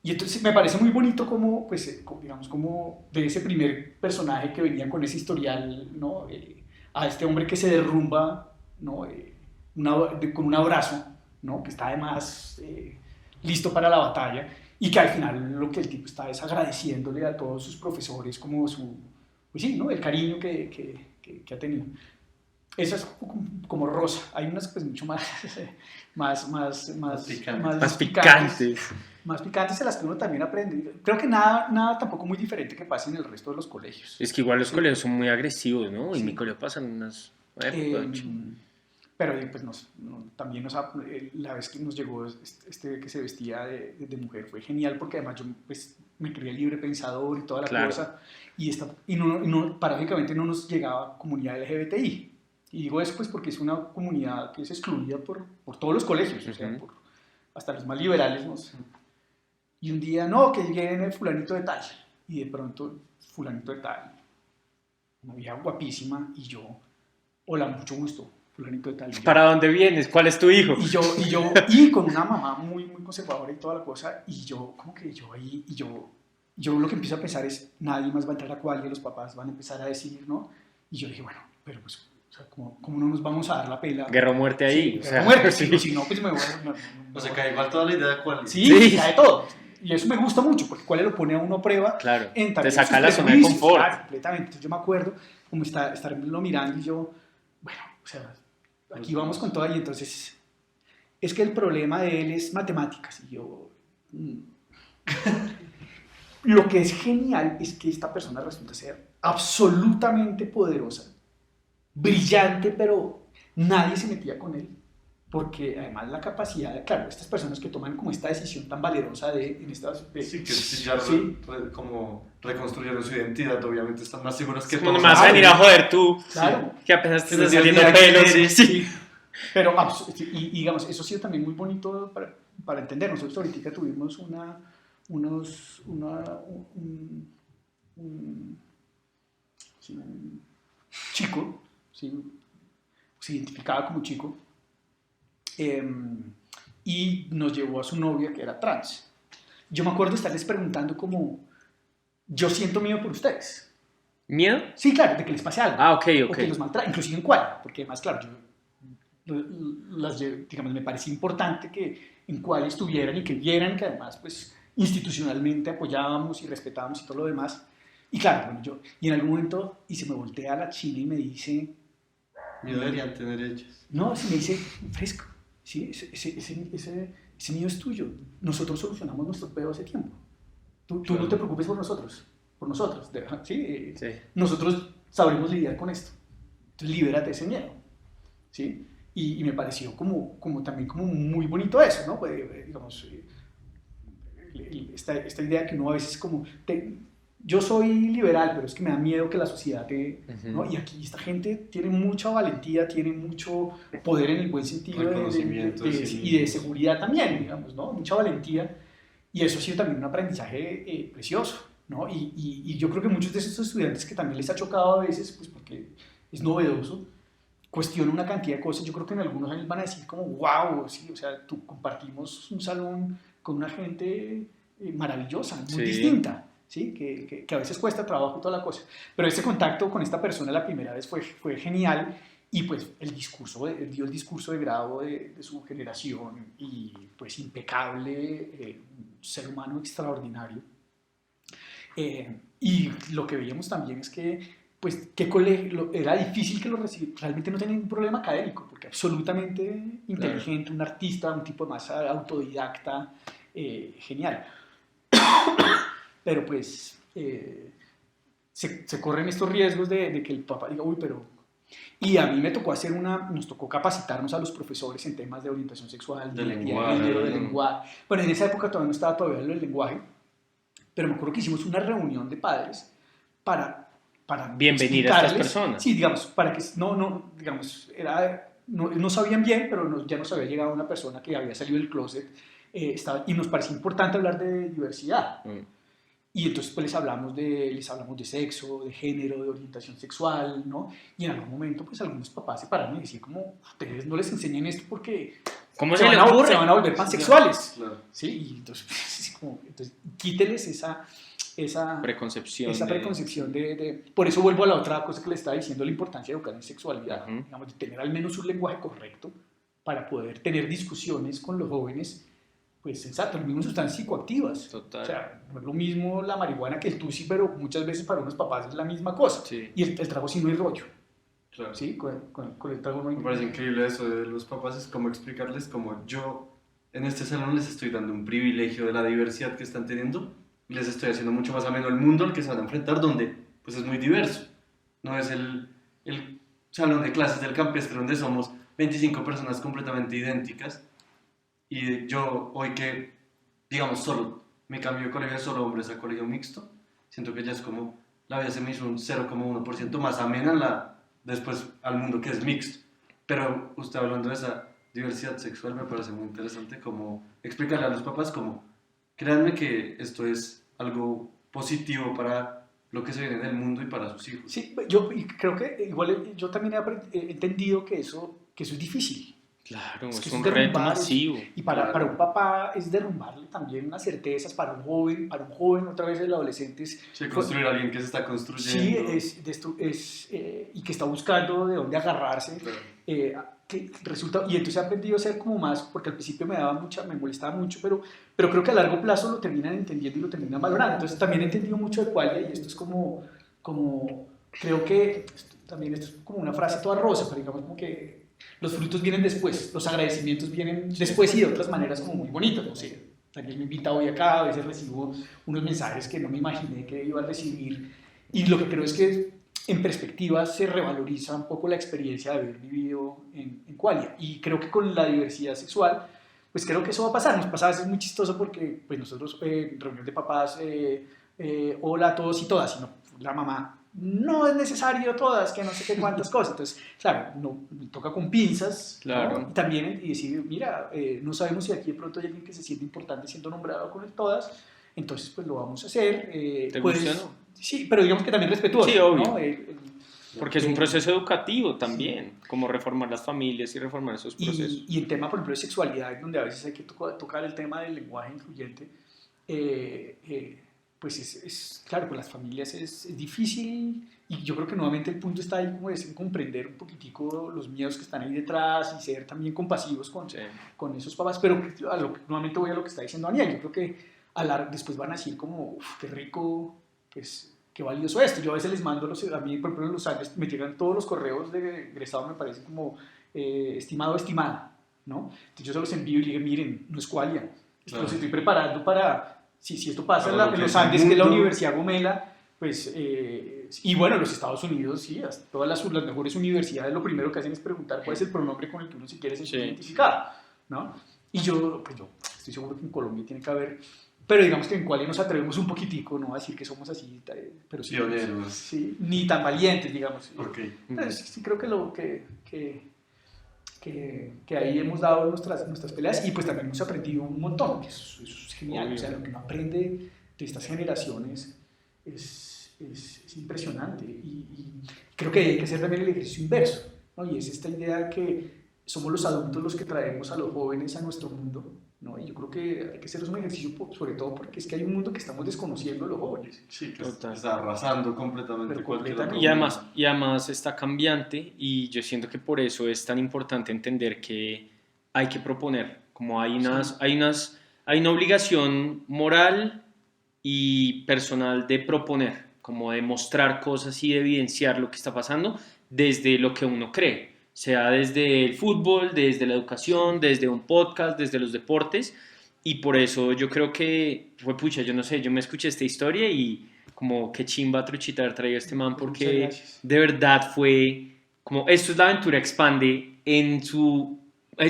Y entonces me parece muy bonito como, pues, digamos, como de ese primer personaje que venía con ese historial, ¿no? A este hombre que se derrumba, ¿no? Con un abrazo, ¿no? Que está además listo para la batalla y que al final lo que el tipo está es agradeciéndole a todos sus profesores como pues sí, ¿no? El cariño que ha tenido. Eso es como rosa. Hay unas pues mucho más picantes. Más picantes en las que uno también aprende. Creo que nada tampoco muy diferente que pasa en el resto de los colegios. Es que igual los colegios son muy agresivos, ¿no? Y Sí. en mi colegio pasan unas... Pero pero pues también la vez que nos llegó este que se vestía de mujer fue genial, porque además yo pues me creía libre pensador y toda la Claro. cosa, paradójicamente no nos llegaba comunidad LGBTI. Y digo eso pues porque es una comunidad que es excluida por todos los colegios, o sea, hasta los más liberales, ¿no? Y un día, no, que viene fulanito de tal, y de pronto fulanito de tal, una vieja guapísima, y yo, hola, mucho gusto, fulanito de tal. ¿Para dónde vienes? ¿Cuál es tu hijo? Y con una mamá muy, muy conservadora y toda la cosa, y yo, como que yo ahí, yo lo que empiezo a pensar es, nadie más va a entrar a Qualia, los papás van a empezar a decir, ¿no? Y yo dije, bueno, pero pues, o sea, ¿cómo no nos vamos a dar la pela? Guerra o muerte ahí. Sí, o sea, guerra o muerte, sí. si no, pues me voy a... O sea, cae igual toda la idea de cuál. Sí, cae todo. Y eso me gusta mucho, porque Qualia lo pone a uno a prueba. Claro, En te saca la zona de prejuicios, confort. Claro, completamente. Entonces yo me acuerdo como estarlo mirando y yo, bueno, o sea, aquí vamos con toda, y entonces es que el problema de él es matemáticas. Y yo... Lo que es genial es que esta persona resulta ser absolutamente poderosa, brillante, pero nadie se metía con él, porque además la capacidad, claro, estas personas que toman como esta decisión tan valerosa Sí, que si ya como reconstruyeron su identidad, obviamente están más seguros que Como todos. más venir a joder tú, Claro. que apenas te Sí, estás sí, saliendo mira, pelo. sí, Sí. Pero, y digamos, eso ha sido también muy bonito para entender. Nosotros ahorita tuvimos un chico, ¿sí? Se identificaba como chico, y nos llevó a su novia que era trans. Yo me acuerdo estarles preguntando como, yo siento miedo por ustedes. ¿Miedo? Sí, claro, de que les pase algo. Ah, ok. O que los maltraten, inclusive en Qualia, porque además, claro, digamos, me parecía importante que en Qualia estuvieran y que vieran que además, pues, institucionalmente apoyábamos y respetábamos y todo lo demás. Y claro, bueno, y en algún momento, y se me voltea a la china y me dice... Miedo deberían tener ellos. No, se me dice, fresco, ¿sí? Ese miedo es tuyo. Nosotros solucionamos nuestro pedo hace tiempo. Tú Claro. no te preocupes por nosotros, ¿sí? Sí. Nosotros sabremos lidiar con esto. Entonces, libérate de ese miedo, ¿sí? Y me pareció también como muy bonito eso, ¿no? Pues, digamos, esta idea que uno a veces como... yo soy liberal, pero es que me da miedo que la sociedad ¿no? Y aquí esta gente tiene mucha valentía, tiene mucho poder en el buen sentido Reconocimiento, sí. y de seguridad también, digamos, ¿no? Mucha valentía. Y eso ha sido también un aprendizaje precioso, ¿no? Y yo creo que muchos de esos estudiantes que también les ha chocado a veces, pues porque es novedoso, cuestionan una cantidad de cosas. Yo creo que en algunos años van a decir como, wow, sí, o sea, compartimos un salón con una gente maravillosa, muy distinta. ¿Sí? Que a veces cuesta trabajo y toda la cosa. Pero ese contacto con esta persona la primera vez fue genial, y pues él dio el discurso de grado de su generación, y pues impecable, un ser humano extraordinario. Y lo que veíamos también es que pues qué colegio, era difícil que lo recibiera, realmente no tenía ningún problema académico, porque absolutamente inteligente, claro. Un artista, un tipo más autodidacta, genial. Pero pues se corren estos riesgos de que el papá diga, uy, pero... Y a mí nos tocó capacitarnos a los profesores en temas de orientación sexual, de lenguaje. Bueno, en esa época todavía no estaba todavía lo del lenguaje, pero me acuerdo que hicimos una reunión de padres para bienvenir a estas personas. Sí, digamos, para que no sabían bien, pero ya nos había llegado una persona que había salido del closet, y nos parecía importante hablar de diversidad. Y entonces pues les hablamos de sexo, de género, de orientación sexual, ¿no? Y en algún momento pues algunos papás se pararon y decían como, ustedes no les enseñen esto porque se van a volver pansexuales. Claro. ¿Sí? Y entonces, quíteles esa preconcepción. Por eso vuelvo a la otra cosa que le estaba diciendo, la importancia de educar en sexualidad, digamos, de tener al menos un lenguaje correcto para poder tener discusiones con los jóvenes, pues sensato, las mismas sustancias psicoactivas. Total. O sea, no es lo mismo la marihuana que el tusi, pero muchas veces para unos papás es la misma cosa. Sí. Y el trago sí no hay rollo. Claro. ¿Sí? Con el trago no hay... Me parece increíble eso de los papás, es como explicarles como yo en este salón les estoy dando un privilegio de la diversidad que están teniendo y les estoy haciendo mucho más ameno el mundo al que se van a enfrentar, donde pues es muy diverso. No es el salón de clases del campestre donde somos 25 personas completamente idénticas. Y yo hoy que, digamos, solo me cambié de colegio de solo hombres a colegio mixto, siento que ya es como, la vida se me hizo un 0,1% más amena después al mundo que es mixto. Pero usted hablando de esa diversidad sexual me parece muy interesante como explicarle a los papás como, créanme que esto es algo positivo lo que se viene del mundo y para sus hijos. Sí, yo creo que igual yo también he entendido que eso es difícil. Claro, Es que es es un reto derrumbar, masivo. Y para un papá es derrumbarle también unas certezas, para un joven otra vez el adolescente es... Sí, construir a alguien que se está Sí, construyendo. y que está buscando de dónde agarrarse. Claro. Que resulta, y entonces he aprendido a ser como más, porque al principio me molestaba mucho, pero creo que a largo plazo lo terminan entendiendo y lo terminan valorando. Entonces también he entendido mucho de Qualia, y esto es como creo que esto es como una frase toda rosa, pero digamos como que los frutos vienen después, los agradecimientos vienen después y de otras maneras como muy bonitas, no sé. Daniel me invita hoy acá, a veces recibo unos mensajes que no me imaginé que iba a recibir, y lo que creo es que en perspectiva se revaloriza un poco la experiencia de haber vivido en Qualia, y creo que con la diversidad sexual, pues creo que eso va a pasar. Nos pasa a veces muy chistoso porque pues nosotros en reunión de papás, hola a todos y todas, y no, la mamá, no es necesario todas, que no sé qué cuántas cosas. Entonces, claro, me toca con pinzas, Claro. ¿no? Y también y decir, mira, no sabemos si aquí de pronto hay alguien que se siente importante siendo nombrado con el todas, entonces pues lo vamos a hacer. ¿Te pues, gusta, no? Sí, pero digamos que también respetuoso. Sí, obvio. ¿no? Porque es un proceso educativo también, como reformar las familias y reformar esos procesos. Y el tema, por ejemplo, de sexualidad, donde a veces hay que tocar el tema del lenguaje incluyente, pues claro, con las familias es difícil, y yo creo que nuevamente el punto está ahí como es en comprender un poquitico los miedos que están ahí detrás y ser también compasivos Sí. con esos papás, pero nuevamente voy a lo que está diciendo Daniel. Yo creo que después van a decir como, qué rico, pues qué valioso esto. Yo a veces les mando, a mí por ejemplo en Los Ángeles me llegan todos los correos de egresado, me parece como estimado o estimada, ¿no? Entonces yo se los envío y digo, miren, no es Qualia, Claro. los estoy preparando para, si esto pasa Para lo en que Los es el Andes, que es la mundo. Universidad Gomela, pues, y bueno, los Estados Unidos, sí, todas las mejores universidades lo primero que hacen es preguntar cuál es el pronombre con el que uno se quiere sentir Sí. identificado, ¿no? Y yo estoy seguro que en Colombia tiene que haber, pero digamos que en Qualia nos atrevemos un poquitico, no a decir que somos así, pero sí, Pioneros. sí, ni tan valientes, digamos. Ok. Entonces, sí creo que que ahí hemos dado nuestras peleas, y pues también hemos aprendido un montón, que eso es genial. Obvio. O sea, lo que uno aprende de estas generaciones es impresionante, y creo que hay que hacer también el ejercicio inverso, ¿no? Y es esta idea de que somos los adultos los que traemos a los jóvenes a nuestro mundo, ¿no? Y yo creo que hay que hacer un ejercicio, sobre todo porque es que hay un mundo que estamos desconociendo los jóvenes. Sí, que Total. está arrasando completamente Pero cualquier otro completamente. Y además está cambiante, y yo siento que por eso es tan importante entender que hay que proponer, como hay una obligación moral y personal de proponer, como de mostrar cosas y de evidenciar lo que está pasando desde lo que uno cree, sea desde el fútbol, desde la educación, desde un podcast, desde los deportes. Y por eso yo creo que fue pucha, yo no sé, yo me escuché esta historia y como qué chimba Truchita haber traído a este man, Muchas porque gracias. de verdad fue como, esto es La Aventura Expande en su,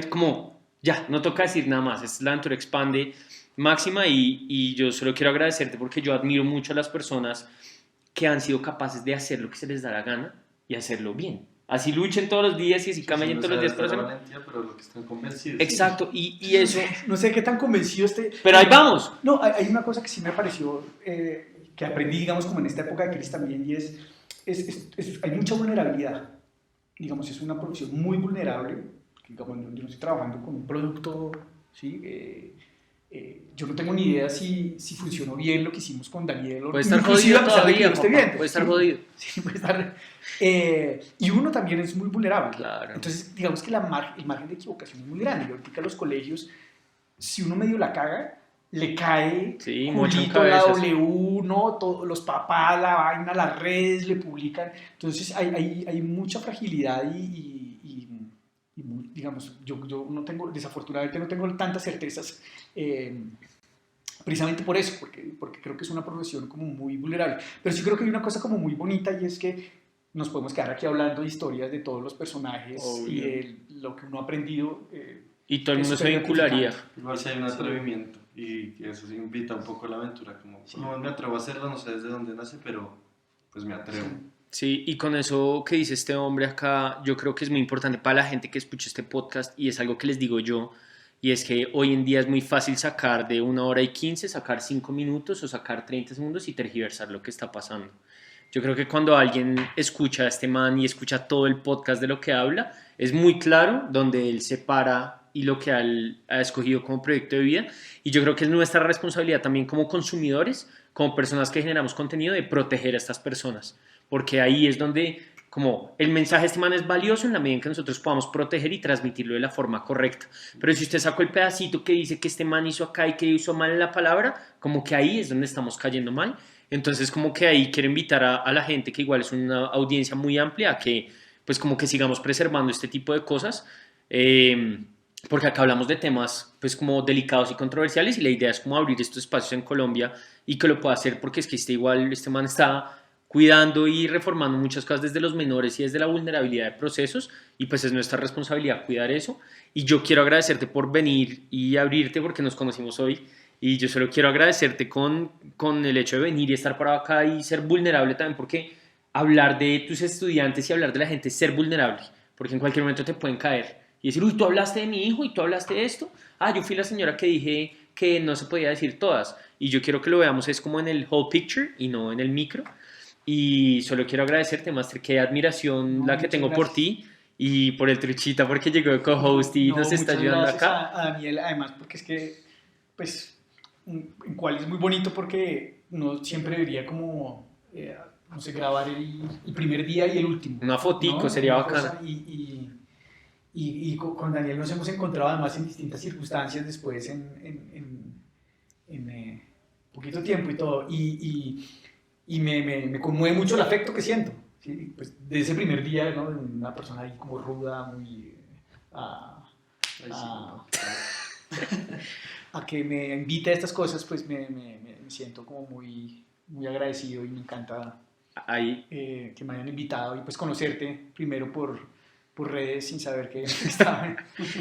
como, ya, no toca decir nada más, es La Aventura Expande máxima, y yo solo quiero agradecerte porque yo admiro mucho a las personas que han sido capaces de hacer lo que se les da la gana y hacerlo bien. Así luchen todos los días y así camellen todos los días para hacerlo. valentía, pero lo que están convencidos. Exacto, y eso, No sé qué tan convencido pero ahí vamos. No, hay una cosa que sí me pareció, que aprendí, digamos, como en esta época de crisis también, y hay mucha vulnerabilidad. Digamos, es una producción muy vulnerable. Digamos, yo no estoy trabajando con un producto, ¿sí? Yo no tengo ni idea si funcionó bien lo que hicimos con Daniel. Puede estar inclusive jodido a pesar de que todavía, yo esté papá, viendo. puede estar Sí, jodido. Sí, puede estar. Y uno también es muy vulnerable. Claro. Entonces, digamos que el margen de equivocación es muy grande. Y ahorita los colegios, si uno medio la caga, le cae Sí, mochan Julito, la cabezas. W, ¿no? Todos los papás, la vaina, las redes le publican. Entonces hay mucha fragilidad digamos, yo no tengo, desafortunadamente no tengo tantas certezas, precisamente por eso, porque creo que es una profesión como muy vulnerable. Pero sí creo que hay una cosa como muy bonita, y es que nos podemos quedar aquí hablando de historias de todos los personajes Obvio. y de lo que uno ha aprendido. Y todo el Es mundo se súper vincularía. gratificante. Igual si hay un atrevimiento y eso se invita un poco a la aventura, como no me atrevo a hacerlo, no sé desde dónde nace, pero pues me atrevo. Sí, y con eso que dice este hombre acá, yo creo que es muy importante para la gente que escucha este podcast y es algo que les digo yo, y es que hoy en día es muy fácil sacar de 1 hora y 15, sacar 5 minutos o sacar 30 segundos y tergiversar lo que está pasando. Yo creo que cuando alguien escucha a este man y escucha todo el podcast de lo que habla, es muy claro donde él se para y lo que él ha escogido como proyecto de vida. Y yo creo que es nuestra responsabilidad también como consumidores, como personas que generamos contenido, de proteger a estas personas. Porque ahí es donde como el mensaje de este man es valioso en la medida en que nosotros podamos proteger y transmitirlo de la forma correcta. Pero si usted sacó el pedacito que dice que este man hizo acá y que hizo mal en la palabra, como que ahí es donde estamos cayendo mal. Entonces como que ahí quiero invitar a la gente, que igual es una audiencia muy amplia, a que pues como que sigamos preservando este tipo de cosas, porque acá hablamos de temas pues como delicados y controversiales y la idea es como abrir estos espacios en Colombia y que lo pueda hacer porque es que este man está cuidando y reformando muchas cosas desde los menores y desde la vulnerabilidad de procesos y pues es nuestra responsabilidad cuidar eso. Y yo quiero agradecerte por venir y abrirte porque nos conocimos hoy. Y yo solo quiero agradecerte con el hecho de venir y estar para acá y ser vulnerable también, porque hablar de tus estudiantes y hablar de la gente es ser vulnerable, porque en cualquier momento te pueden caer y decir, uy, tú hablaste de mi hijo y tú hablaste de esto. Ah, yo fui la señora que dije que no se podía decir todas. Y yo quiero que lo veamos es como en el whole picture y no en el micro. Y solo quiero agradecerte, Master, qué admiración No, la que muchas tengo por gracias. ti y por el Truchita, porque llegó de co-host y No, nos está muchas ayudando gracias acá. a Daniel, además, porque es que, pues, en cual es muy bonito porque uno siempre debería como, no sé, grabar el primer día y el último. Una fotico, ¿no? sería Una bacano. cosa, y con Daniel nos hemos encontrado además en distintas circunstancias después en poquito tiempo y todo, y me conmueve mucho el afecto que siento, ¿sí? Pues, de ese primer día, ¿no? De una persona ahí como ruda, muy... Ahí sí, a que me invite a estas cosas, pues me siento como muy, muy agradecido y me encanta Ahí. que me hayan invitado y pues conocerte primero por redes sin saber que estaba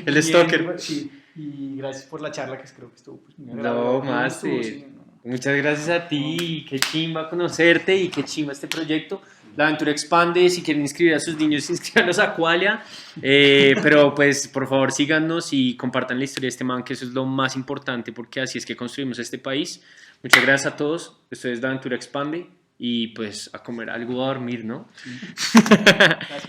El bien, stalker. pues, sí, y gracias por la charla que creo que estuvo pues, muy No, agradable. más. Sí, no. Muchas gracias a ti. Qué chimba conocerte y qué chimba este proyecto. La aventura expande. Si quieren inscribir a sus niños, inscríbanlos a Qualia. Pero pues por favor síganos y compartan la historia de este man, que eso es lo más importante, porque así es que construimos este país. Muchas gracias a todos. Esto es La Aventura Expande y pues a comer algo, a dormir, ¿no? Gracias.